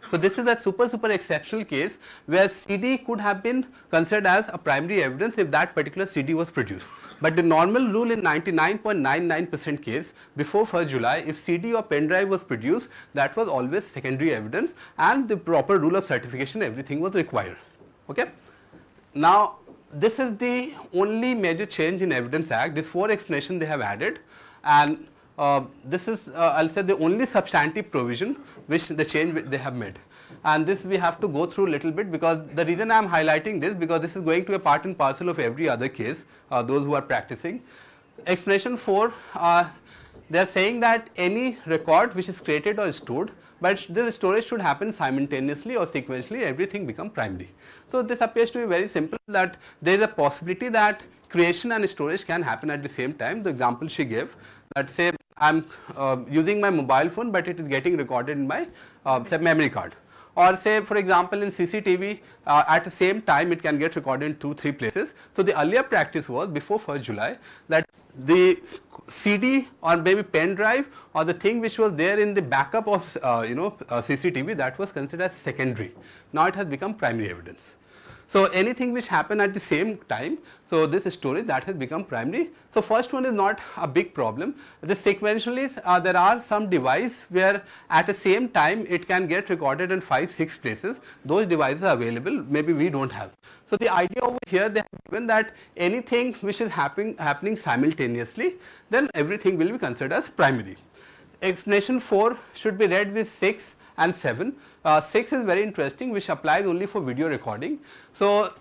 So this is a super exceptional case where CD could have been considered as a primary evidence if that particular CD was produced. But the normal rule in 99.99% case before 1st July, if CD or pen drive was produced, that was always secondary evidence, and the proper rule of certification, everything was required. Okay. Now this is the only major change in Evidence Act. These 4 explanations they have added, and this is I'll say the only substantive provision which the change they have made, and this we have to go through a little bit, because the reason I am highlighting this, because this is going to be a part and parcel of every other case, those who are practicing. Explanation 4, they are saying that any record which is created or stored, but this storage should happen simultaneously or sequentially, everything become primary. So this appears to be very simple, that there is a possibility that creation and storage can happen at the same time. The example she gave, that say I am using my mobile phone, but it is getting recorded in my say memory card. Or say for example in CCTV, at the same time it can get recorded in 2-3 places. So the earlier practice was before 1st July that the CD or maybe pen drive or the thing which was there in the backup of CCTV, that was considered as secondary. Now it has become primary evidence. So anything which happened at the same time, so this storage that has become primary. So first one is not a big problem. The sequentially there are some device where at the same time it can get recorded in 5-6 places. Those devices are available, maybe we don't have. So the idea over here they have given that anything which is happening simultaneously, then everything will be considered as primary. Explanation 4 should be read with 6 and 7. 6 is very interesting, which applies only for video recording. So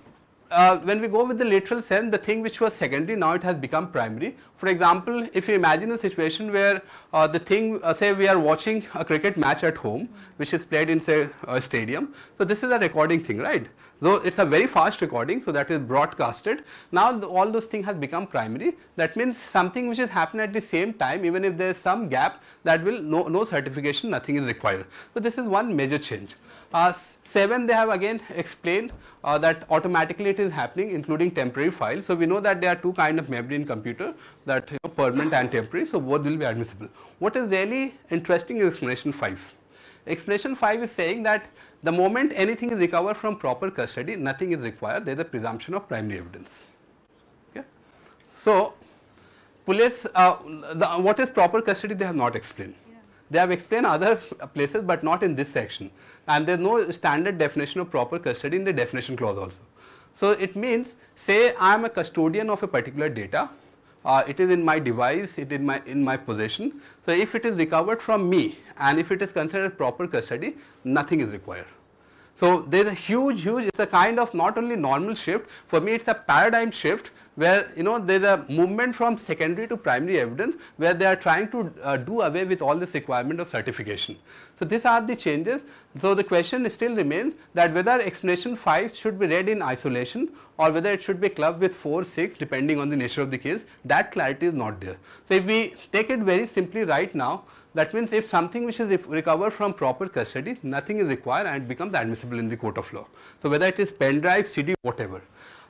when we go with the literal sense, the thing which was secondary, now it has become primary. For example, if you imagine a situation where the thing, say we are watching a cricket match at home, which is played in say a stadium. So this is a recording thing, right? Though it's a very fast recording, so that is broadcasted. Now all those things has become primary. That means something which is happening at the same time, even if there is some gap, that will no certification, nothing is required. So this is one major change. 7 they have again explained that automatically it is happening, including temporary files. So we know that there are 2 kinds of memory in computer, that permanent and temporary. So both will be admissible. What is really interesting is explanation 5. Explanation 5 is saying that the moment anything is recovered from proper custody, nothing is required. There is a presumption of primary evidence. Okay. So police, what is proper custody, they have not explained. They have explained other places, but not in this section. And there is no standard definition of proper custody in the definition clause also. So it means, say I am a custodian of a particular data. It is in my device, it is in my possession. So if it is recovered from me and if it is considered proper custody, nothing is required. So there is a huge, it's a kind of not only normal shift, for me it's a paradigm shift where there is a movement from secondary to primary evidence where they are trying to do away with all this requirement of certification. So these are the changes. So the question still remains that whether explanation 5 should be read in isolation or whether it should be clubbed with 4, 6 depending on the nature of the case, that clarity is not there. So if we take it very simply right now, that means if something which is recovered from proper custody, nothing is required and it becomes admissible in the court of law. So whether it is pen drive, CD, whatever.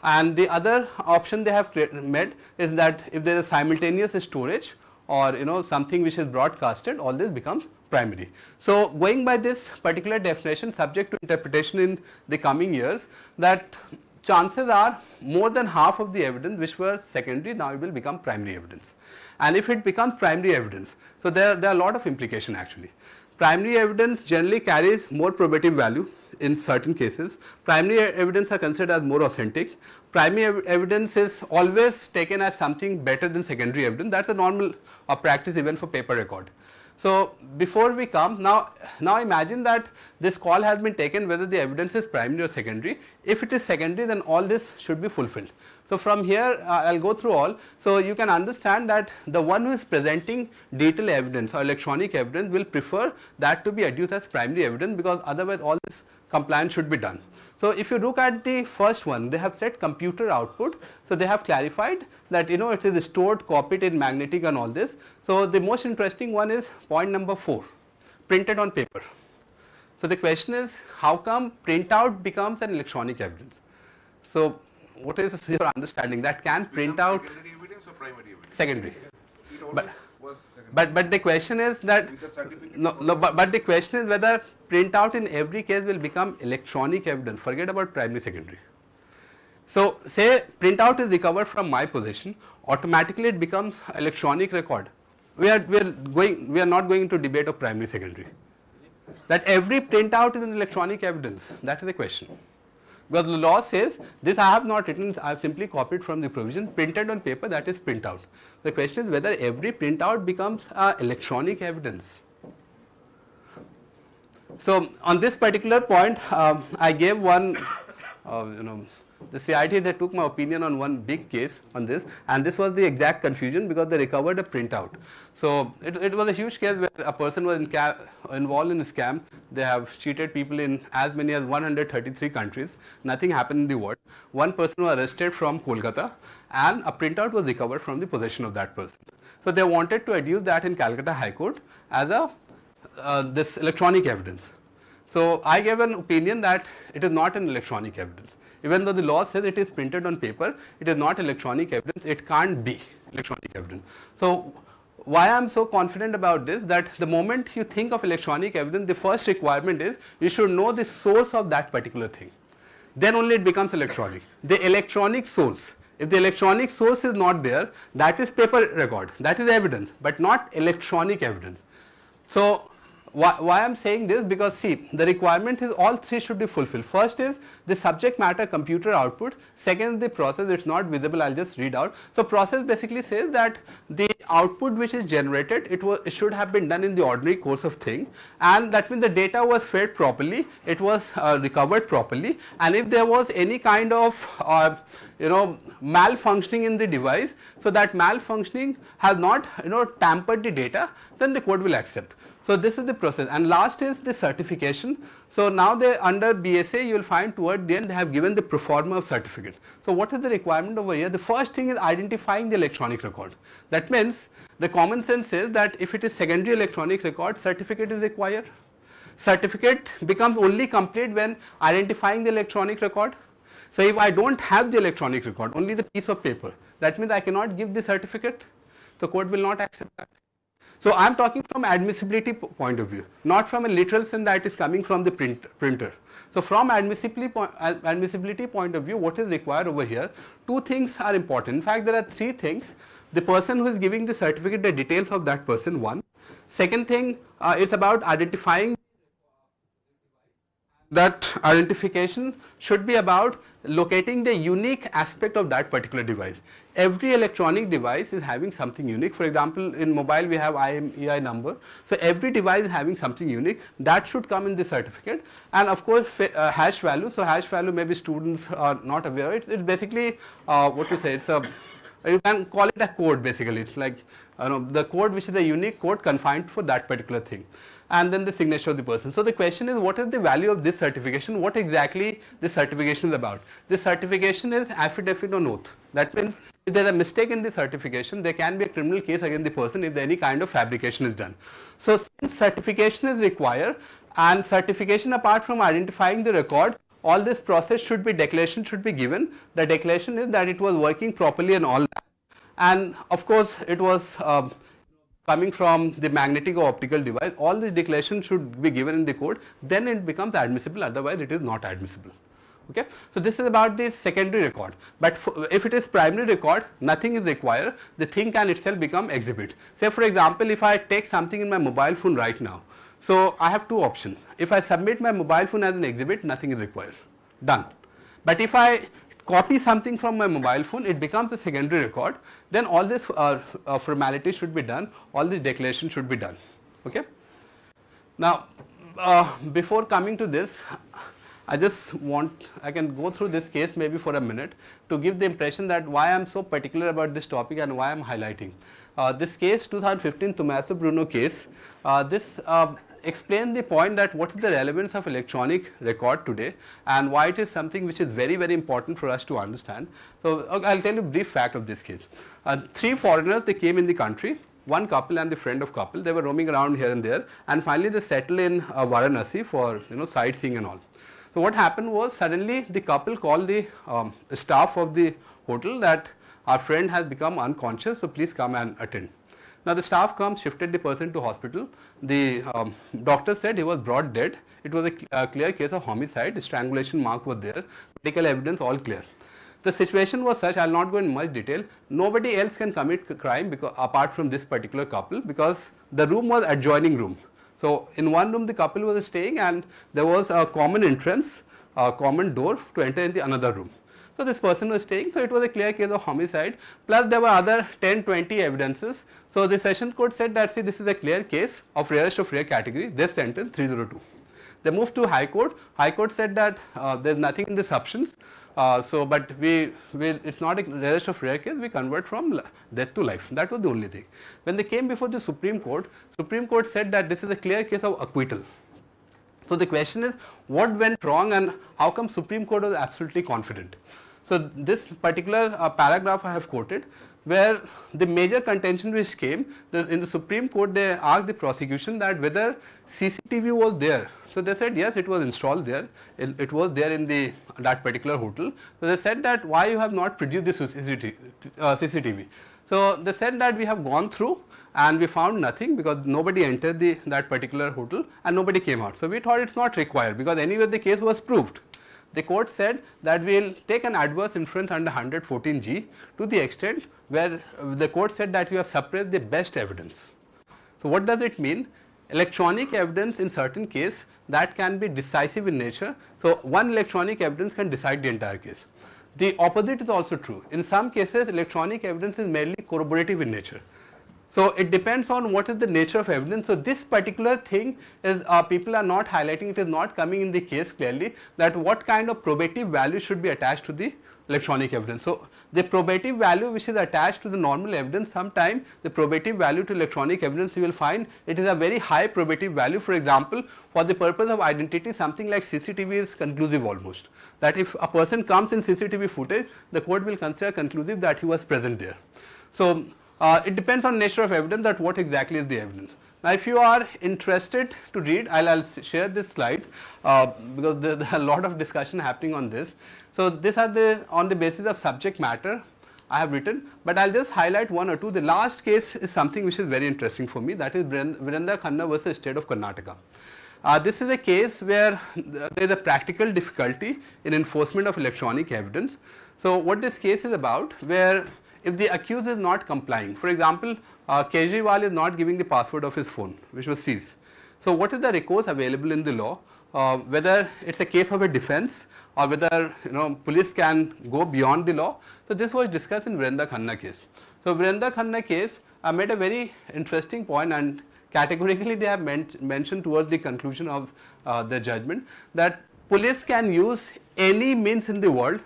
And the other option they have made is that if there is simultaneous storage or something which is broadcasted, all this becomes primary. So going by this particular definition, subject to interpretation in the coming years, that chances are more than half of the evidence which were secondary now it will become primary evidence. And if it becomes primary evidence, so there are a lot of implications actually. Primary evidence generally carries more probative value. in certain cases. Primary evidence are considered as more authentic. Primary evidence is always taken as something better than secondary evidence. That's a normal practice even for paper record. So before we come, now imagine that this call has been taken whether the evidence is primary or secondary. If it is secondary, then all this should be fulfilled. So from here I'll go through all. So you can understand that the one who is presenting digital evidence or electronic evidence will prefer that to be adduced as primary evidence, because otherwise all this compliance should be done. So if you look at the first one, they have said computer output. So they have clarified that it is stored, copied in magnetic and all this. So the most interesting one is point number 4, printed on paper. So the question is, how come printout becomes an electronic evidence? So what is your understanding that can print out
secondary evidence or primary evidence?
secondary?
It always
But
was secondary.
but the question is that
With the certificate.
no, but the question is whether printout in every case will become electronic evidence. Forget about primary, secondary. So say printout is recovered from my possession, automatically it becomes electronic record. We are not going into debate of primary, secondary. That every printout is an electronic evidence. That is the question. Because the law says this I have not written, I have simply copied from the provision, printed on paper, that is printout. The question is whether every printout becomes electronic evidence. So on this particular point, I gave one, the CIT, they took my opinion on one big case on this, and this was the exact confusion because they recovered a printout. So it was a huge case where a person was involved in a scam. They have cheated people in as many as 133 countries. Nothing happened in the world. One person was arrested from Kolkata, and a printout was recovered from the possession of that person. So they wanted to adduce that in Calcutta High Court as this electronic evidence. So I gave an opinion that it is not an electronic evidence. Even though the law says it is printed on paper, it is not electronic evidence, it can't be electronic evidence. So why I am so confident about this, that the moment you think of electronic evidence, the first requirement is you should know the source of that particular thing. Then only it becomes electronic. The electronic source. If the electronic source is not there, that is paper record, that is evidence, but not electronic evidence. So why I am saying this, because see, the requirement is all three should be fulfilled. First is the subject matter computer output, second is the process, it is not visible, I will just read out. So process basically says that the output which is generated, it should have been done in the ordinary course of thing, and that means the data was fed properly, it was recovered properly, and if there was any kind of malfunctioning in the device, so that malfunctioning has not tampered the data, then the code will accept. So this is the process, and last is the certification. So now they under BSA you will find toward the end they have given the pro forma of certificate. So what is the requirement over here? The first thing is identifying the electronic record. That means the common sense says that if it is secondary electronic record, certificate is required. Certificate becomes only complete when identifying the electronic record. So if I don't have the electronic record, only the piece of paper, that means I cannot give the certificate. So code will not accept that. So I am talking from admissibility point of view, not from a literal sense that is coming from the printer. So from admissibility point of view, what is required over here? Two things are important. In fact, there are three things. The person who is giving the certificate, the details of that person, one. Second thing is about identifying. That identification should be about locating the unique aspect of that particular device. Every electronic device is having something unique. For example, in mobile we have IMEI number. So every device is having something unique that should come in the certificate, and of course hash value. So hash value maybe students are not aware. It's basically what to say. It's a, you can call it a code basically. It's like the code which is a unique code confined for that particular thing. And then the signature of the person. So the question is, what is the value of this certification? What exactly this certification is about? This certification is affidavit on oath. That means if there is a mistake in the certification, there can be a criminal case against the person if any kind of fabrication is done. So since certification is required, and certification apart from identifying the record, all this process should be, declaration should be given. The declaration is that it was working properly and all that. And of course it was coming from the magnetic or optical device. All these declarations should be given in the code, then it becomes admissible, otherwise it is not admissible. Okay. So this is about the secondary record, but if it is primary record, nothing is required, the thing can itself become exhibit. Say for example, if I take something in my mobile phone right now, So I have two options. If I submit my mobile phone as an exhibit, nothing is required. Done. But if I copy something from my mobile phone, it becomes a secondary record, then all this formality should be done, all this declaration should be done. Okay? Now, before coming to this, I can go through this case maybe for a minute to give the impression that why I am so particular about this topic and why I am highlighting. This case, 2015 Tommaso Bruno case, this explains the point that what is the relevance of electronic record today and why it is something which is very, very important for us to understand. So, I'll tell you a brief fact of this case. Three foreigners, they came in the country, one couple and the friend of couple, they were roaming around here and there, and finally they settled in Varanasi for sightseeing and all. So what happened was suddenly the couple called the staff of the hotel that our friend has become unconscious, so please come and attend. Now the staff comes, shifted the person to hospital. The doctor said he was brought dead. It was a clear case of homicide. The strangulation mark was there. Medical evidence all clear. The situation was such, I will not go in much detail. Nobody else can commit crime because, apart from this particular couple, because the room was adjoining room. So in one room the couple was staying and there was a common entrance, a common door to enter in the another room. So this person was staying, so it was a clear case of homicide, plus there were other 10-20 evidences. So the session court said that, see, this is a clear case of rarest of rare category, this sentence 302. They moved to High Court. High Court said that there is nothing in the substance, but it's not a rarest of rare case, we convert from death to life. That was the only thing. When they came before the Supreme Court said that this is a clear case of acquittal. So the question is, what went wrong and how come Supreme Court was absolutely confident? So this particular paragraph I have quoted, where the major contention which came, in the Supreme Court they asked the prosecution that whether CCTV was there. So they said yes, it was installed there, it was there in that particular hotel. So they said that why you have not produced this CCTV. So they said that we have gone through and we found nothing because nobody entered that particular hotel and nobody came out. So we thought it's not required because anyway the case was proved. The court said that we will take an adverse inference under 114G to the extent where the court said that we have suppressed the best evidence. So what does it mean? Electronic evidence in certain case that can be decisive in nature. So one electronic evidence can decide the entire case. The opposite is also true. In some cases electronic evidence is merely corroborative in nature. So it depends on what is the nature of evidence. So this particular thing is people are not highlighting, it is not coming in the case clearly that what kind of probative value should be attached to the electronic evidence. So the probative value which is attached to the normal evidence, sometime the probative value to electronic evidence you will find it is a very high probative value. For example, for the purpose of identity, something like CCTV is conclusive almost. That if a person comes in CCTV footage, the court will consider conclusive that he was present there. So it depends on nature of evidence that what exactly is the evidence. Now if you are interested to read, I'll share this slide because there's a lot of discussion happening on this. So these are on the basis of subject matter I have written, but I'll just highlight one or two. The last case is something which is very interesting for me, that is Virendra Khanna versus State of Karnataka. This is a case where there is a practical difficulty in enforcement of electronic evidence. So what this case is about, where if the accused is not complying, for example, Kejriwal is not giving the password of his phone, which was seized. So what is the recourse available in the law, whether it's a case of a defense or whether police can go beyond the law. So this was discussed in Virendra Khanna case. So Virendra Khanna case made a very interesting point, and categorically they have mentioned towards the conclusion of the judgment that police can use any means in the world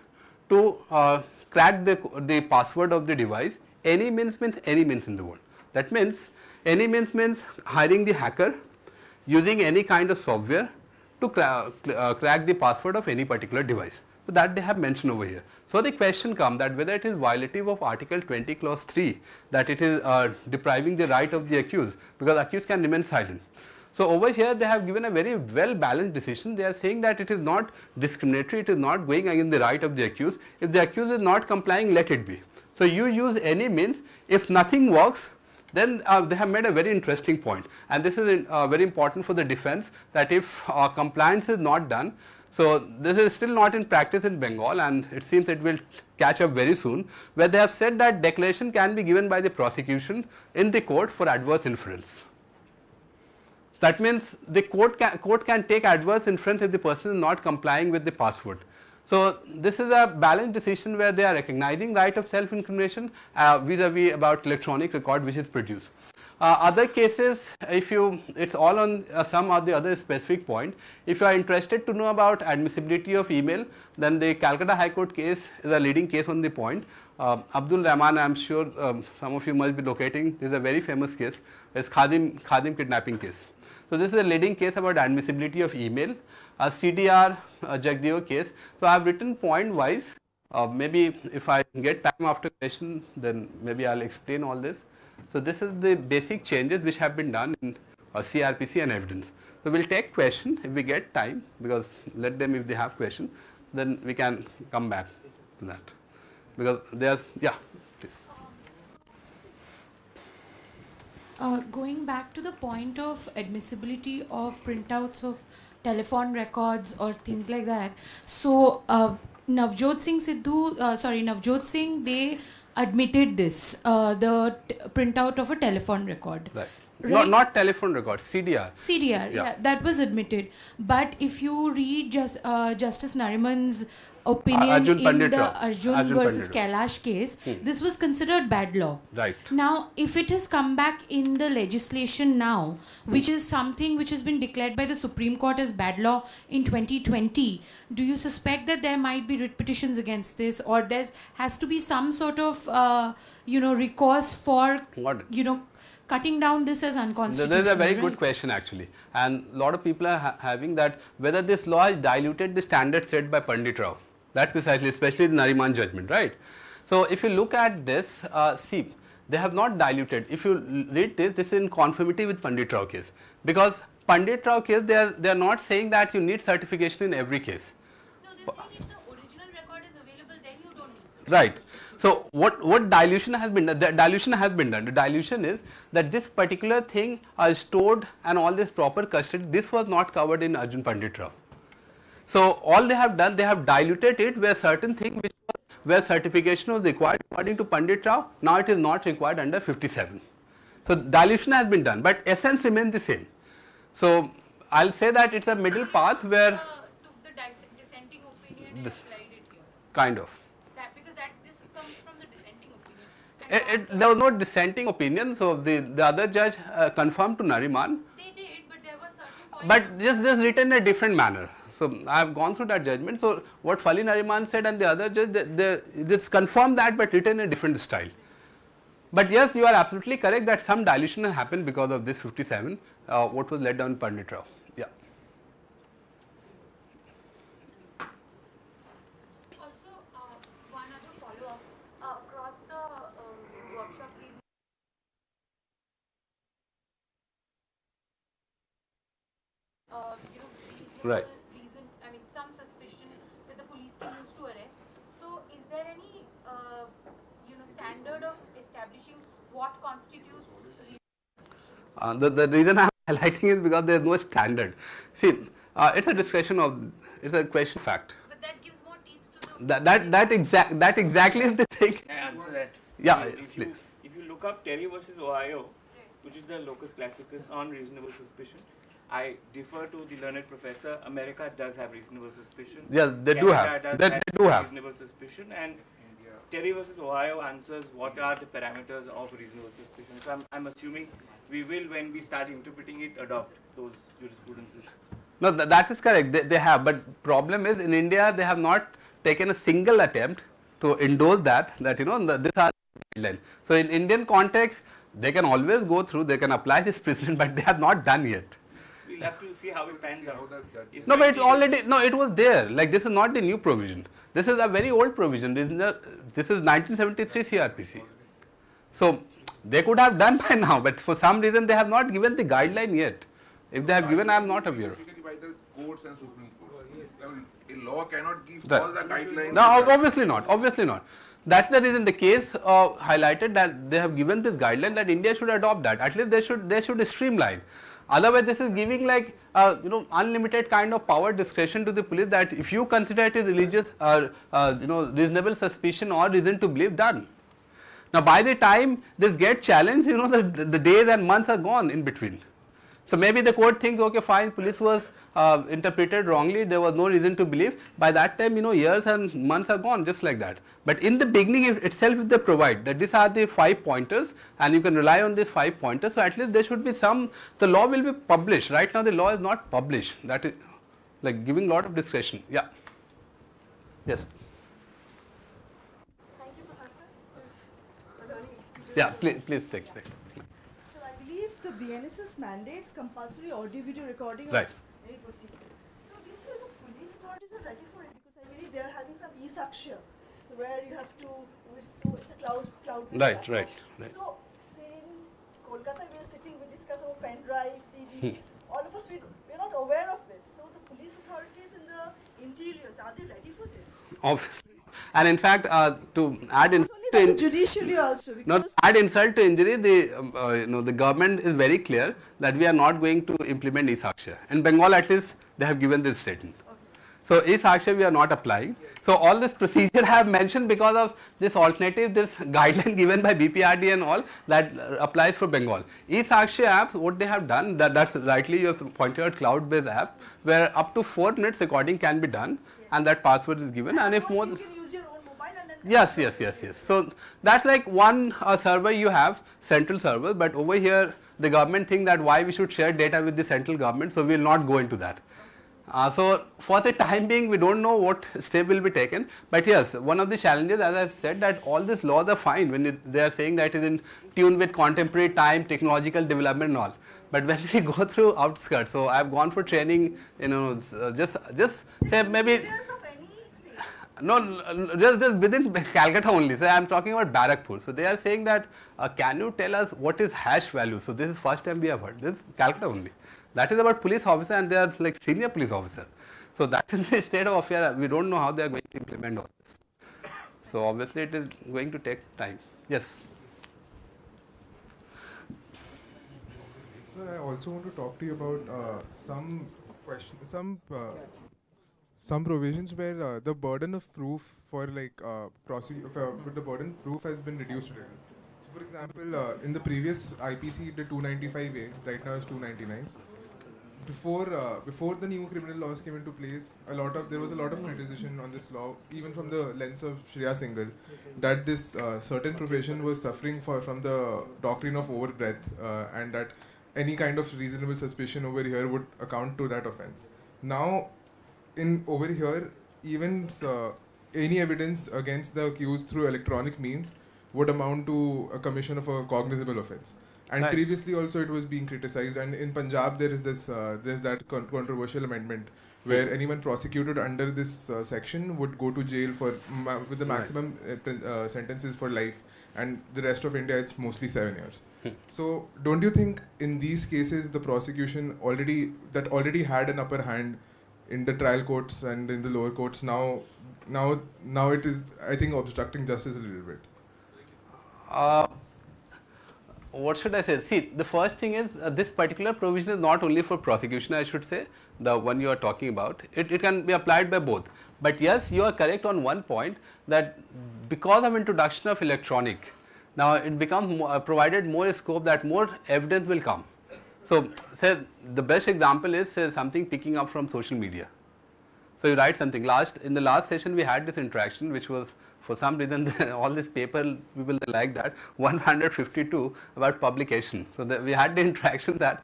to crack the password of the device. Any means any means in the world. That means any means hiring the hacker, using any kind of software to crack the password of any particular device. So that they have mentioned over here. So the question comes that whether it is violative of Article 20 Clause 3, that it is depriving the right of the accused, because accused can remain silent. So over here they have given a very well balanced decision. They are saying that it is not discriminatory, it is not going against the right of the accused. If the accused is not complying, let it be. So you use any means. If nothing works, then they have made a very interesting point, and this is very important for the defense, that if compliance is not done, so this is still not in practice in Bengal, and it seems it will catch up very soon, where they have said that declaration can be given by the prosecution in the court for adverse inference. That means the court can take adverse inference if the person is not complying with the password. So this is a balanced decision where they are recognizing right of self-incrimination vis-a-vis about electronic record which is produced. Other cases, it's all on some or the other specific point. If you are interested to know about admissibility of email, then the Calcutta High Court case is a leading case on the point. Abdul Rahman, I am sure some of you must be locating, this is a very famous case. It's Khadim kidnapping case. So this is a leading case about admissibility of email. CDR Jagdeo case. So I have written point wise. Maybe if I get time after question, then maybe I'll explain all this. So this is the basic changes which have been done in CRPC and evidence. So we'll take question if we get time, because let them, if they have question, then we can come back to that. Because there's, yeah, please.
Going back to the point of admissibility of printouts of telephone records or things like that. So Navjot Singh, they admitted this, the printout of a telephone record.
Right.
Right?
Not telephone record, CDR.
CDR, yeah, that was admitted. But if you read Justice Nariman's opinion in the Arjun versus Kailash case, this was considered bad law.
Right.
Now, if it has come back in the legislation now, which is something which has been declared by the Supreme Court as bad law in 2020, do you suspect that there might be writ petitions against this, or there has to be some sort of, recourse for, cutting down this as unconstitutional?
There is a very good question actually, and a lot of people are having that whether this law has diluted the standard set by Pandit Rao. That precisely, especially the Nariman judgment, right? So if you look at this, see, they have not diluted. If you read this, this is in conformity with Pandit Rao case, because Pandit Rao case, they are not saying that you need certification in every case.
No, they're saying if the original record is available, then you don't need certification.
Right. So what dilution has been done? The dilution has been done. The dilution is that this particular thing is stored and all this proper custody. This was not covered in Arjun Pandit Rao. So all they have done, they have diluted it where certain thing where certification was required according to Pandit Rao. Now it is not required under 57. So dilution has been done, but essence remains the same. So I'll say that it's a middle path where
Took the dissenting opinion and applied it here.
Kind of.
Because this comes from the dissenting opinion.
There was no dissenting opinion, so the other judge confirmed to Nariman.
They did, but there were certain points.
But just written in a different manner. So I have gone through that judgment. So what Fali Nariman said and the other judge, they just confirmed that, but written in a different style. But yes, you are absolutely correct that some dilution has happened because of this 57, what was laid down in Pandit Rao. Yeah.
Also, one other follow-up across the workshop.
Right.
Some suspicion that the police can use to arrest. So, is there any, standard of establishing what constitutes suspicion?
The reason I am highlighting is because there is no standard. See, it's a discussion of, it's a question of fact.
But that gives more teeth to the...
That exactly is the thing.
Can I answer that?
Yeah,
if you look up Terry versus Ohio, which is the locus classicus on reasonable suspicion, I defer to the learned professor. America does have reasonable suspicion.
Yes, they do have. They do have
reasonable suspicion, and Terry versus Ohio answers what are the parameters of reasonable suspicion. So I'm assuming we will, when we start interpreting it, adopt those jurisprudences.
No, that is correct. They have, but problem is in India they have not taken a single attempt to endorse that these are guidelines. So in Indian context, they can always go through, they can apply this precedent, but they have not done yet.
We'll have to see how it pans out.
No, but it's already, it was there. Like, this is not the new provision. This is a very old provision. This is 1973 CRPC. So they could have done by now, but for some reason they have not given the guideline yet. If they have given, I am not aware.
Basically by the courts and Supreme Court. I mean, a law cannot give all the guidelines.
No, obviously not. Obviously not. That's the reason the case highlighted that they have given this guideline that India should adopt that. At least they should streamline. Otherwise, this is giving like unlimited kind of power discretion to the police that if you consider it as religious reasonable suspicion or reason to believe, done. Now, by the time this gets challenged, the days and months are gone in between. So maybe the court thinks, okay, fine, police was interpreted wrongly, there was no reason to believe. By that time, years and months are gone, just like that. But in the beginning itself, if they provide that these are the 5 pointers and you can rely on these 5 pointers, so at least there should be some, the law will be published. Right now, the law is not published. That is like giving lot of discretion. Yeah. Yes.
Thank you, Professor. It was a learning experience.
Yeah, please take.
So I believe the BNSS mandates compulsory audio-video recording of
Right.
any proceeding. So do you feel the police authorities are ready for it? Because I believe they are having some e-saksha where you have to, it's a cloud-based
Right.
So say in Kolkata we are sitting, we discuss about pen drive, CD, all of us, we're not aware of this. So the police authorities in the interiors, are they ready for this?
Obviously. And in fact, to add
Not only that, judicially also. Because
add insult to injury, the government is very clear that we are not going to implement e-saksha. In Bengal, at least, they have given this statement. So e-saksha we are not applying. So all this procedure I have mentioned because of this alternative, this guideline given by BPRD and all that applies for Bengal. E-saksha app, what they have done, that's rightly you have pointed out, cloud-based app, where up to 4 minutes recording can be done, and that password is given. And if more,
you can use your own mobile and then
yes. So that's like one server you have, central server, but over here the government think that why we should share data with the central government, so we will not go into that. So for the time being, we don't know what step will be taken. But yes, one of the challenges, as I've said, that all these laws are fine when they are saying that it is in tune with contemporary time, technological development and all. But when we go through outskirts, so I've gone for training, just say maybe. No, just within Calcutta only. So I'm talking about Barrackpur. So they are saying that, can you tell us what is hash value? So this is first time we have heard. This is Calcutta only. That is about police officer, and they are like senior police officer. So that is the state of affairs. We don't know how they are going to implement all this. So obviously it is going to take time. Yes.
Sir, I also want to talk to you about some provisions where the burden of proof for the burden of proof has been reduced a little. So for example, in the previous IPC, the 295A, right now is 299. Before the new criminal laws came into place, there was a lot of criticism on this law, even from the lens of Shreya Singhal, that this certain profession was suffering from the doctrine of overbreadth, and that any kind of reasonable suspicion over here would account to that offense. Now, over here, even any evidence against the accused through electronic means would amount to a commission of a cognizable offense. And
Right.
previously also it was being criticized, and in Punjab there is there's that controversial amendment where anyone prosecuted under this section would go to jail with the maximum sentences for life, and the rest of India it's mostly 7 years. So don't you think in these cases the prosecution already had an upper hand in the trial courts and in the lower courts, now it is, I think, obstructing justice a little bit?
What should I say? See, the first thing is this particular provision is not only for prosecution, I should say, the one you are talking about. It can be applied by both. But yes, you are correct on one point, that because of introduction of electronic, now it becomes provided more scope that more evidence will come. So say the best example is something picking up from social media. So you write something. In the last session we had this interaction, which was, for some reason, all this paper people they like that 152 about publication. So we had the interaction that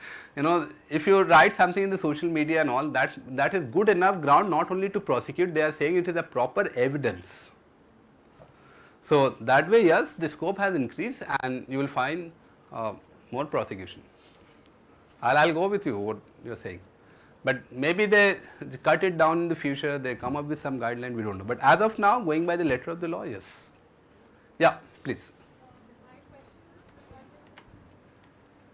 if you write something in the social media and all that is good enough ground not only to prosecute. They are saying it is a proper evidence. So that way, yes, the scope has increased and you will find more prosecution. I'll go with you what you are saying. But maybe they cut it down in the future, they come up with some guideline, we don't know. But as of now, going by the letter of the law, yes. Yeah, please.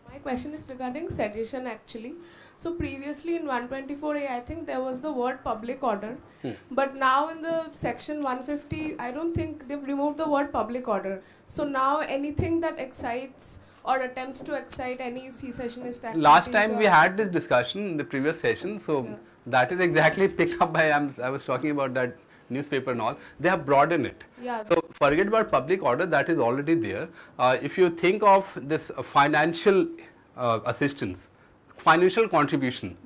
My question is regarding sedition actually. So previously in 124A, I think there was the word public order. But now in the section 150, I don't think they've removed the word public order. So now anything that excites or attempts to excite any secessionist activities.
Last time we had this discussion in the previous session, so that is exactly picked up by, I was talking about that newspaper and all, they have broadened it.
Yeah.
So forget about public order, that is already there. If you think of this financial assistance, financial contribution.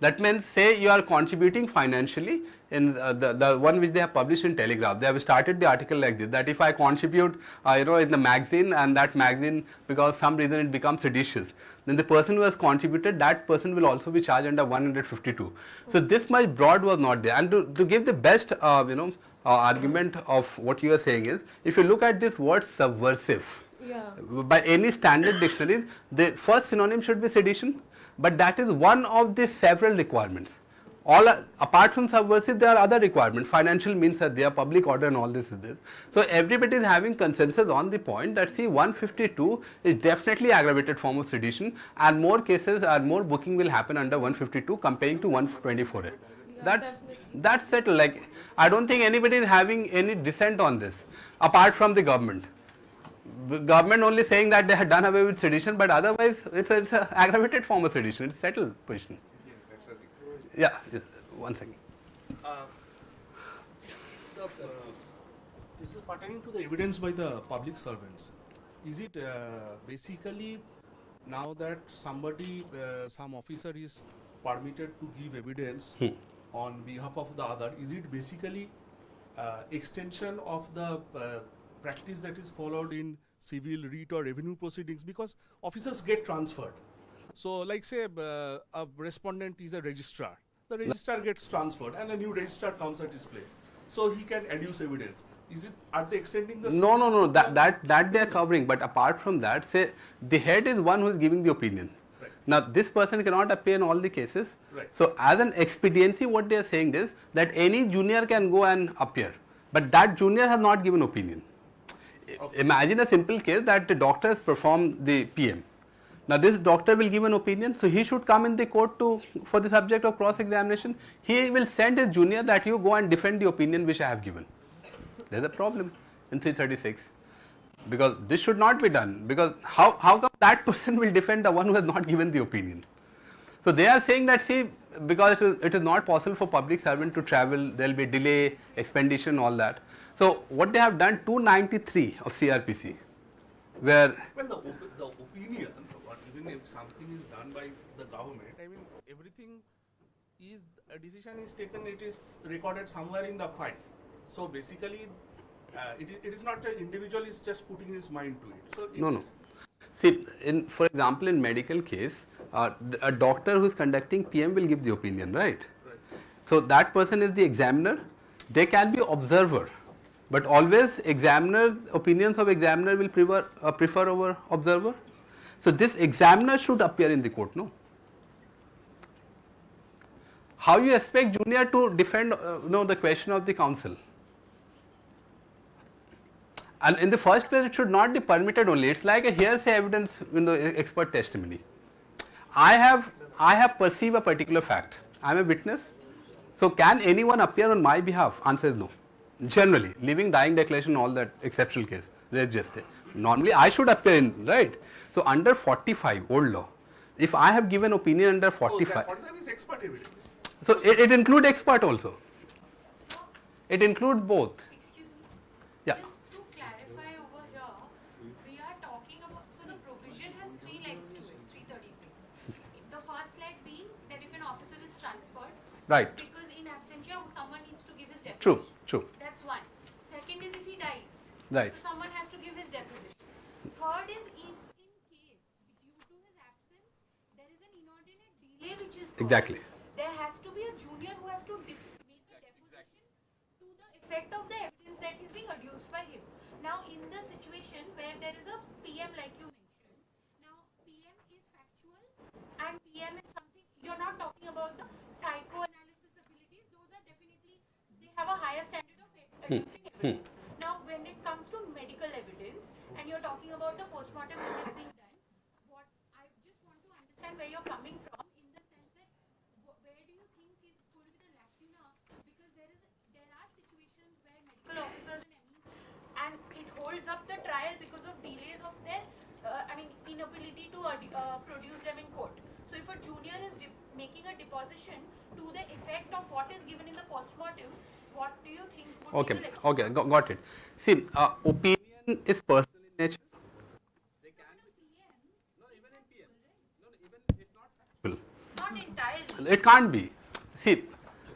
That means, say you are contributing financially in the one which they have published in Telegraph. They have started the article like this, that if I contribute, in the magazine, and that magazine, because some reason it becomes seditious, then the person who has contributed, that person will also be charged under 152. So this much broad was not there. And to give the best, argument of what you are saying is, if you look at this word subversive, by any standard dictionary, the first synonym should be sedition. But that is one of the several requirements. Apart from subversive, there are other requirements. Financial means that there, public order and all this is there. So everybody is having consensus on the point that, see, 152 is definitely aggravated form of sedition, and more cases and more booking will happen under 152 comparing to 124A. That's settled. Like, I don't think anybody is having any dissent on this, apart from the government. Government only saying that they had done away with sedition, but otherwise it's an aggravated form of sedition. It's settled position. Yeah, yes, 1 second.
This is pertaining to the evidence by the public servants. Is it basically now that somebody, some officer is permitted to give evidence on behalf of the other, is it basically extension of the practice that is followed in civil, writ or revenue proceedings, because officers get transferred? So like say a respondent is a registrar, the registrar gets transferred and a new registrar comes at his place, so he can adduce evidence. Is it, are they extending the...
No, that they are covering, but apart from that, say the head is one who is giving the opinion.
Right.
Now this person cannot appear in all the cases.
Right.
So as an expediency, what they are saying is that any junior can go and appear, but that junior has not given opinion. Okay. Imagine a simple case that the doctor has performed the PM. Now this doctor will give an opinion, so he should come in the court for the subject of cross-examination. He will send his junior that you go and defend the opinion which I have given. There is a problem in 336, because this should not be done, because how come that person will defend the one who has not given the opinion? So they are saying that, see, because it is not possible for public servant to travel, there will be delay, expenditure, all that. So what they have done, 293 of CRPC, where...
Well, the opinion, even if something is done by the government, I mean, everything is, a decision is taken, it is recorded somewhere in the file. So basically, it is not an individual is just putting his mind to it. So it
no. See, for example, in medical case, a doctor who is conducting PM will give the opinion, right? So that person is the examiner. They can be observer, but always opinions of examiner will prefer over observer. So this examiner should appear in the court, no? How you expect junior to defend the question of the counsel? And in the first place, it should not be permitted only. It's like a hearsay evidence in the expert testimony. I have perceived a particular fact. I am a witness. So can anyone appear on my behalf? Answer is no. Generally, living, dying declaration, all that exceptional case. Normally, I should appear in, right? So under 45, old law, if I have given opinion under 45.
45 is expert evidence.
So it includes expert also. It includes both.
Excuse me.
Yeah.
Just to clarify over here, we are talking about, so the provision has 3 legs to it, 336. The first leg being that if an officer is transferred,
right,
because in absentia someone needs to give his deposition.
True.
That's one. Second is if he dies,
right,
so someone has to give his deposition. Third is if in case due to his absence there is an inordinate delay which is caused,
exactly,
there has to be a junior who has to make a deposition to the effect of the evidence that is being adduced by him. Now in the situation where there is a PM like you mentioned, now PM is factual and PM is something, you're not talking about the psychoanalysis abilities, those are definitely, they have a higher standard of adducing evidence. Now when it comes to medical evidence and you're talking about the postmortem which is being done, what I just want to understand where you're coming from, in the sense that where do you think it's going to be the lacuna, because there are situations where medical officers and MEs, and it holds up the trial because of delays of their inability to produce them in court. So if a junior is making a deposition to the effect of what is given in the postmortem, what do you think would be the lacuna?
Okay, got it. See, opinion is personal in nature. They can be, no, even in PM. No, even
Not entirely.
It can't be. See,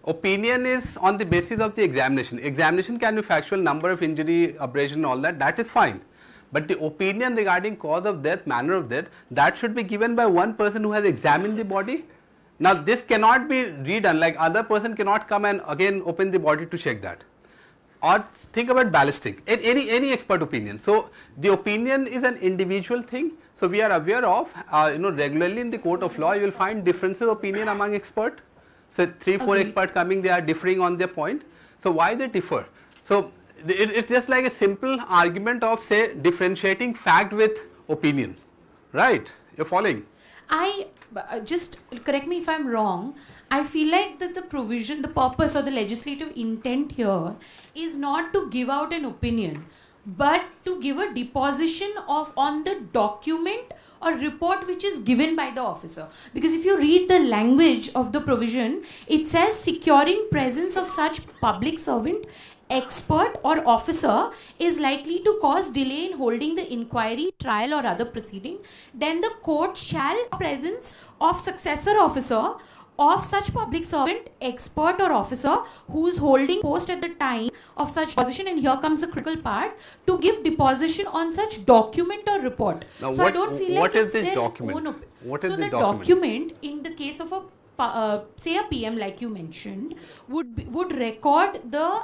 opinion is on the basis of the examination. Examination can be factual, number of injury, abrasion, all that. That is fine. But the opinion regarding cause of death, manner of death, that should be given by one person who has examined the body. Now, this cannot be redone. Like other person cannot come and again open the body to check that. Or think about ballistic, any expert opinion. So the opinion is an individual thing. So we are aware of, regularly in the court of law, you will find differences of opinion among experts. So 3-4 experts coming, they are differing on their point. So why they differ? So it's just like a simple argument of, say, differentiating fact with opinion, right? You're following?
Just correct me if I'm wrong. I feel like that the provision, the purpose or the legislative intent here is not to give out an opinion, but to give a deposition on the document or report which is given by the officer. Because if you read the language of the provision, it says securing presence of such public servant, expert or officer is likely to cause delay in holding the inquiry, trial or other proceeding, then the court shall presence of successor officer of such public servant, expert or officer who is holding post at the time of such position, and here comes the critical part, to give deposition on such document or report.
Now
so I don't feel like
what is
it's
this
their
document?
own
What is
so
the
the
document?
in the case of a say a PM like you mentioned would record the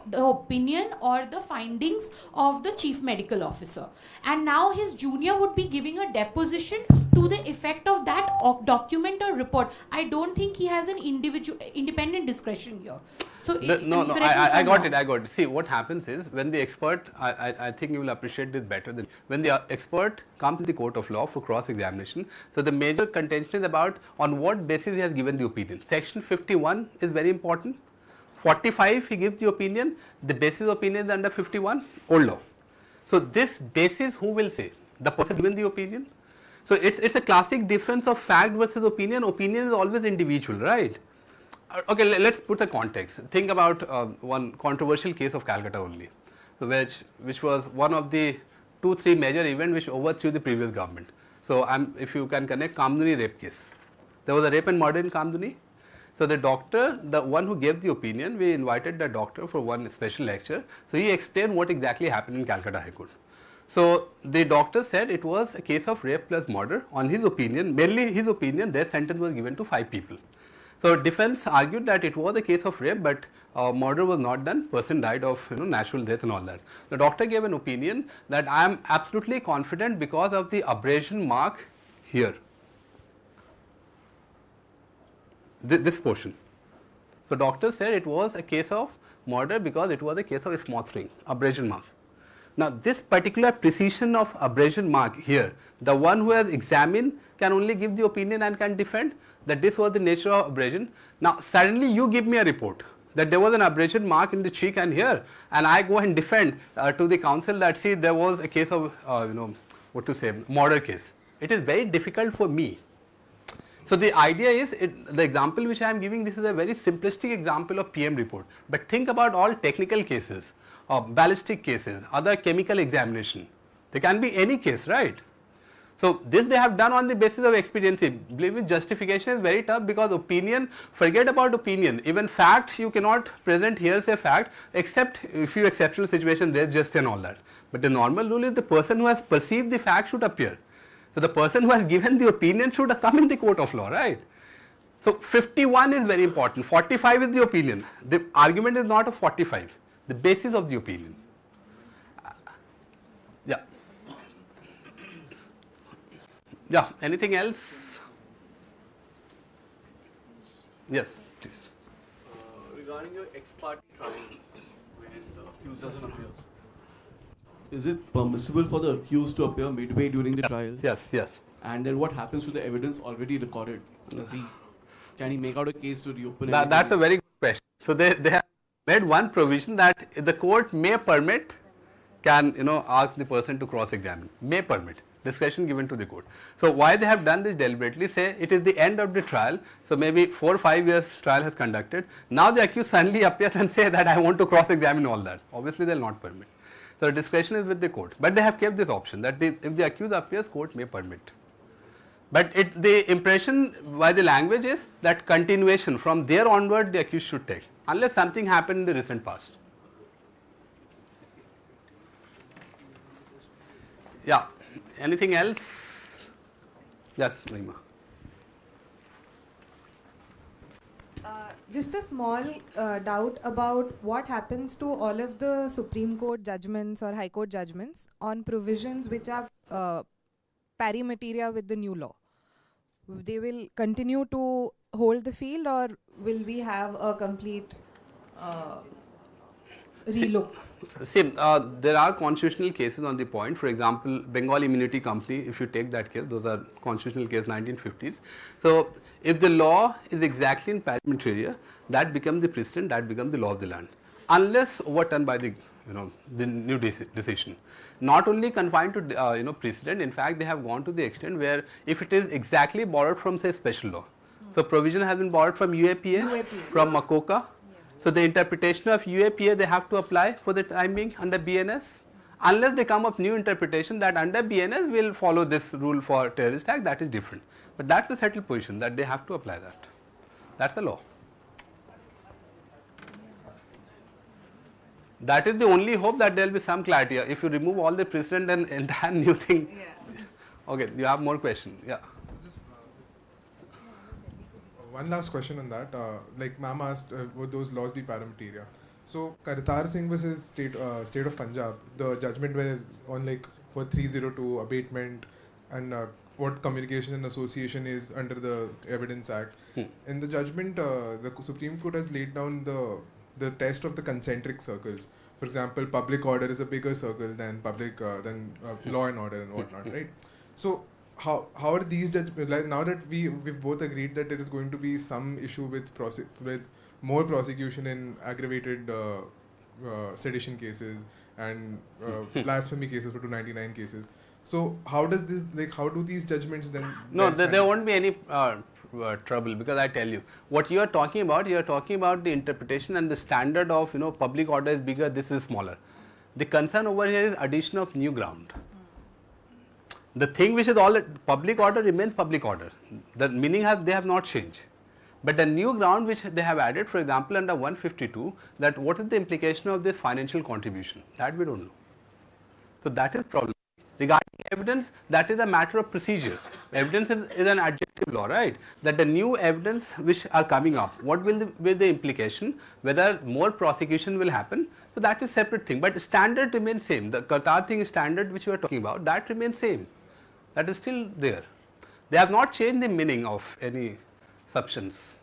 the opinion or the findings of the chief medical officer, and now his junior would be giving a deposition to the effect of that document or report. I don't think he has an independent discretion here. So
no, I got it. See, what happens is when the expert, I think you will appreciate this better than when the expert comes to the court of law for cross-examination. So the major contention is about on what basis he has given the opinion. Section 51 is very important. 45 he gives the opinion. The basis of opinion is under 51 old law. So this basis, who will say? The person given the opinion. So it's a classic difference of fact versus opinion. Opinion is always individual, right? Okay, let's put the context. Think about one controversial case of Calcutta only, so which was one of the 2-3 major events which overthrew the previous government. So if you can connect Kamduni rape case, there was a rape and murder in Kamduni. So the doctor, the one who gave the opinion, we invited the doctor for one special lecture. So he explained what exactly happened in Calcutta High Court. So the doctor said it was a case of rape plus murder. On his opinion, mainly his opinion, their sentence was given to 5 people. So defense argued that it was a case of rape, but murder was not done. Person died of natural death and all that. The doctor gave an opinion that I am absolutely confident because of the abrasion mark here. This portion. So doctor said it was a case of murder because it was a case of smothering, abrasion mark. Now this particular precision of abrasion mark here, the one who has examined can only give the opinion and can defend that this was the nature of abrasion. Now suddenly you give me a report that there was an abrasion mark in the cheek and here, and I go and defend to the counsel that see there was a case of murder case. It is very difficult for me. So the idea is, the example which I am giving, this is a very simplistic example of PM report, but think about all technical cases, ballistic cases, other chemical examination. There can be any case, right? So this they have done on the basis of expediency. Believe me, justification is very tough because opinion, forget about opinion, even fact you cannot present hearsay fact except if you exceptional situation raise just and all that. But the normal rule is the person who has perceived the fact should appear. So the person who has given the opinion should come in the court of law, right? So 51 is very important, 45 is the opinion. The argument is not of 45, the basis of the opinion. Yeah, anything else? Yes, please.
Regarding your ex parte trials, where the accused doesn't appear, is it permissible for the accused to appear midway during the trial?
Yes, yes.
And then what happens to the evidence already recorded? Can he make out a case to reopen?
That's a very good question. So they have made one provision that the court may permit, can ask the person to cross-examine, may permit. Discretion given to the court. So why they have done this deliberately, say it is the end of the trial, so maybe 4 or 5 years trial has conducted, now the accused suddenly appears and say that I want to cross-examine all that. Obviously they will not permit. So the discretion is with the court, but they have kept this option that if the accused appears, court may permit. But the impression by the language is that continuation from there onward the accused should take, unless something happened in the recent past. Yeah. Anything else? Yes, Naima.
Just a small doubt about what happens to all of the Supreme Court judgments or High Court judgments on provisions which are pari materia with the new law. They will continue to hold the field, or will we have a complete relook?
See, there are constitutional cases on the point. For example, Bengal Immunity Company, if you take that case, those are constitutional case 1950s. So, if the law is exactly in pari materia, that becomes the precedent, that becomes the law of the land, unless overturned by the the new decision. Not only confined to precedent. In fact, they have gone to the extent where if it is exactly borrowed from say special law, so provision has been borrowed from UAPA, from Makoka. So the interpretation of UAPA they have to apply for the time being under BNS, unless they come up new interpretation that under BNS will follow this rule for terrorist act, that is different. But that's the settled position that they have to apply that. That's the law. That is the only hope that there will be some clarity. If you remove all the precedent, then entire new thing. Yeah. Okay, you have more question. Yeah.
One last question on that. Like ma'am asked, would those laws be pari materia? So Kartar Singh versus state of Punjab, the judgment were on like for 302 abatement and what communication and association is under the Evidence Act. In the judgment, the Supreme Court has laid down the test of the concentric circles. For example, public order is a bigger circle than law and order and whatnot, right? So how are these judgments, like now that we've both agreed that there is going to be some issue with more prosecution in aggravated sedition cases and blasphemy cases for 299 cases. So how does this, like, how do these judgments then?
No, there won't be any trouble, because I tell you what you are talking about. You are talking about the interpretation and the standard of public order is bigger, this is smaller. The concern over here is addition of new ground. The thing which is all public order remains public order. The meaning they have not changed. But the new ground which they have added, for example, under 152, that what is the implication of this financial contribution? That we don't know. So that is problem. Regarding evidence, that is a matter of procedure. Evidence is an adjective law, right? That the new evidence which are coming up, what will be the implication? Whether more prosecution will happen? So that is separate thing. But standard remains same. The Qatar thing standard which we are talking about, that remains same. That is still there. They have not changed the meaning of any substance.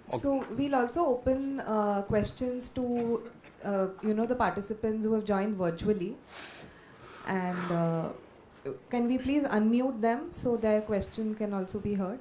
So we'll also open questions to the participants who have joined virtually, and can we please unmute them so their question can also be heard?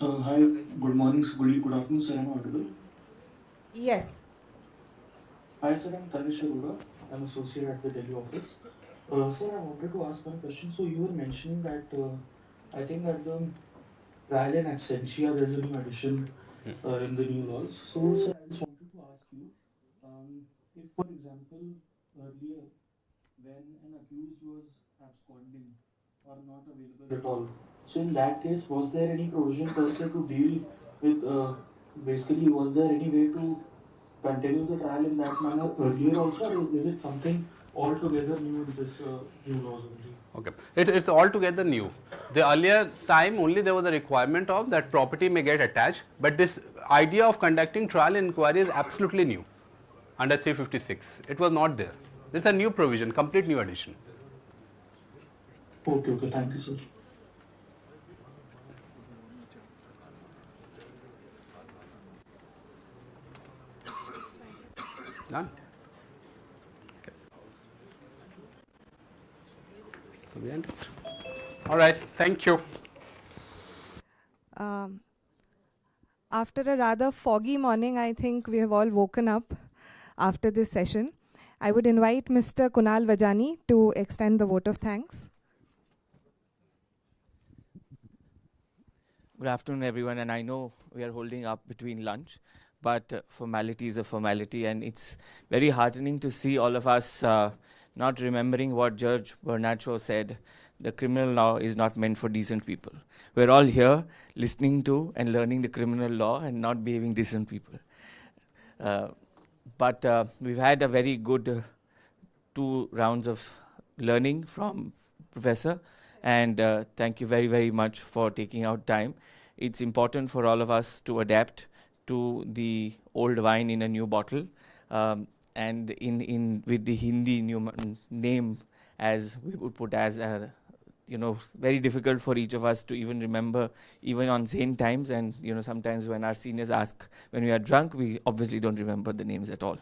Hi, good morning, good afternoon, sir. Am I audible?
Yes.
Hi, sir. I'm Tanish Arora. I'm associate at the Delhi office. Sir, I wanted to ask one question. So you were mentioning that I think that the trial in absentia, there's a new addition in the new laws. So, sir, I just wanted to ask you, if, for example, earlier when an accused was absconding or not available at all, so in that case, was there any provision per se to deal with, basically, was there any way to continue the trial in that manner earlier also, or is it something altogether new in this new laws only?
Okay, it's altogether new. The earlier time only there was a requirement of that property may get attached, but this idea of conducting trial and inquiry is absolutely new under 356. It was not there. It's a new provision, complete new addition.
Okay, thank you, sir.
None? Okay. So we end it. All right. Thank you.
After a rather foggy morning, I think we have all woken up after this session. I would invite Mr. Kunal Vajani to extend the vote of thanks.
Good afternoon, everyone. And I know we are holding up between lunch, but formality is a formality. And it's very heartening to see all of us not remembering what Judge Bernard Shaw said. The criminal law is not meant for decent people. We're all here listening to and learning the criminal law and not behaving decent people. But we've had a very good 2 rounds of learning from Professor. And thank you very, very much for taking out time. It's important for all of us to adapt to the old wine in a new bottle. And with the Hindi name, as we would put as, very difficult for each of us to even remember, even on sane times. And, sometimes when our seniors ask, when we are drunk, we obviously don't remember the names at all.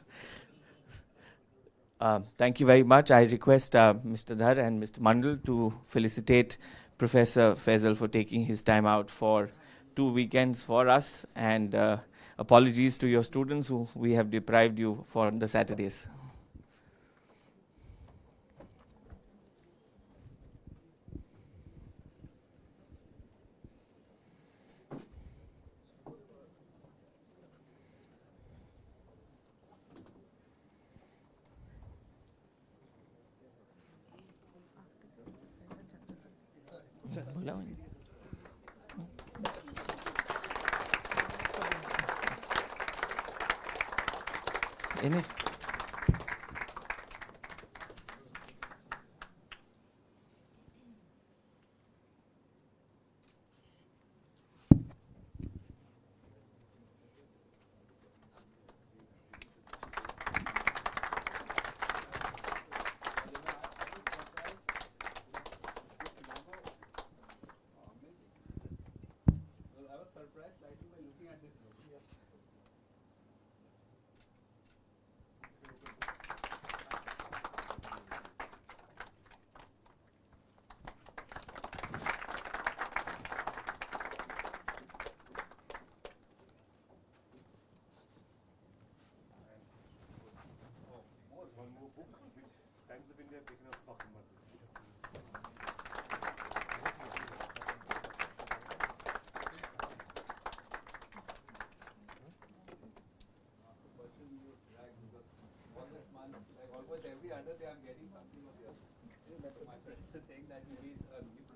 Thank you very much. I request Mr. Dhar and Mr. Mandal to felicitate Professor Faisal for taking his time out for 2 weekends for us, and apologies to your students who we have deprived you for the Saturdays. In it.
Almost every other day I'm getting something of yours. My friends are saying that you need a new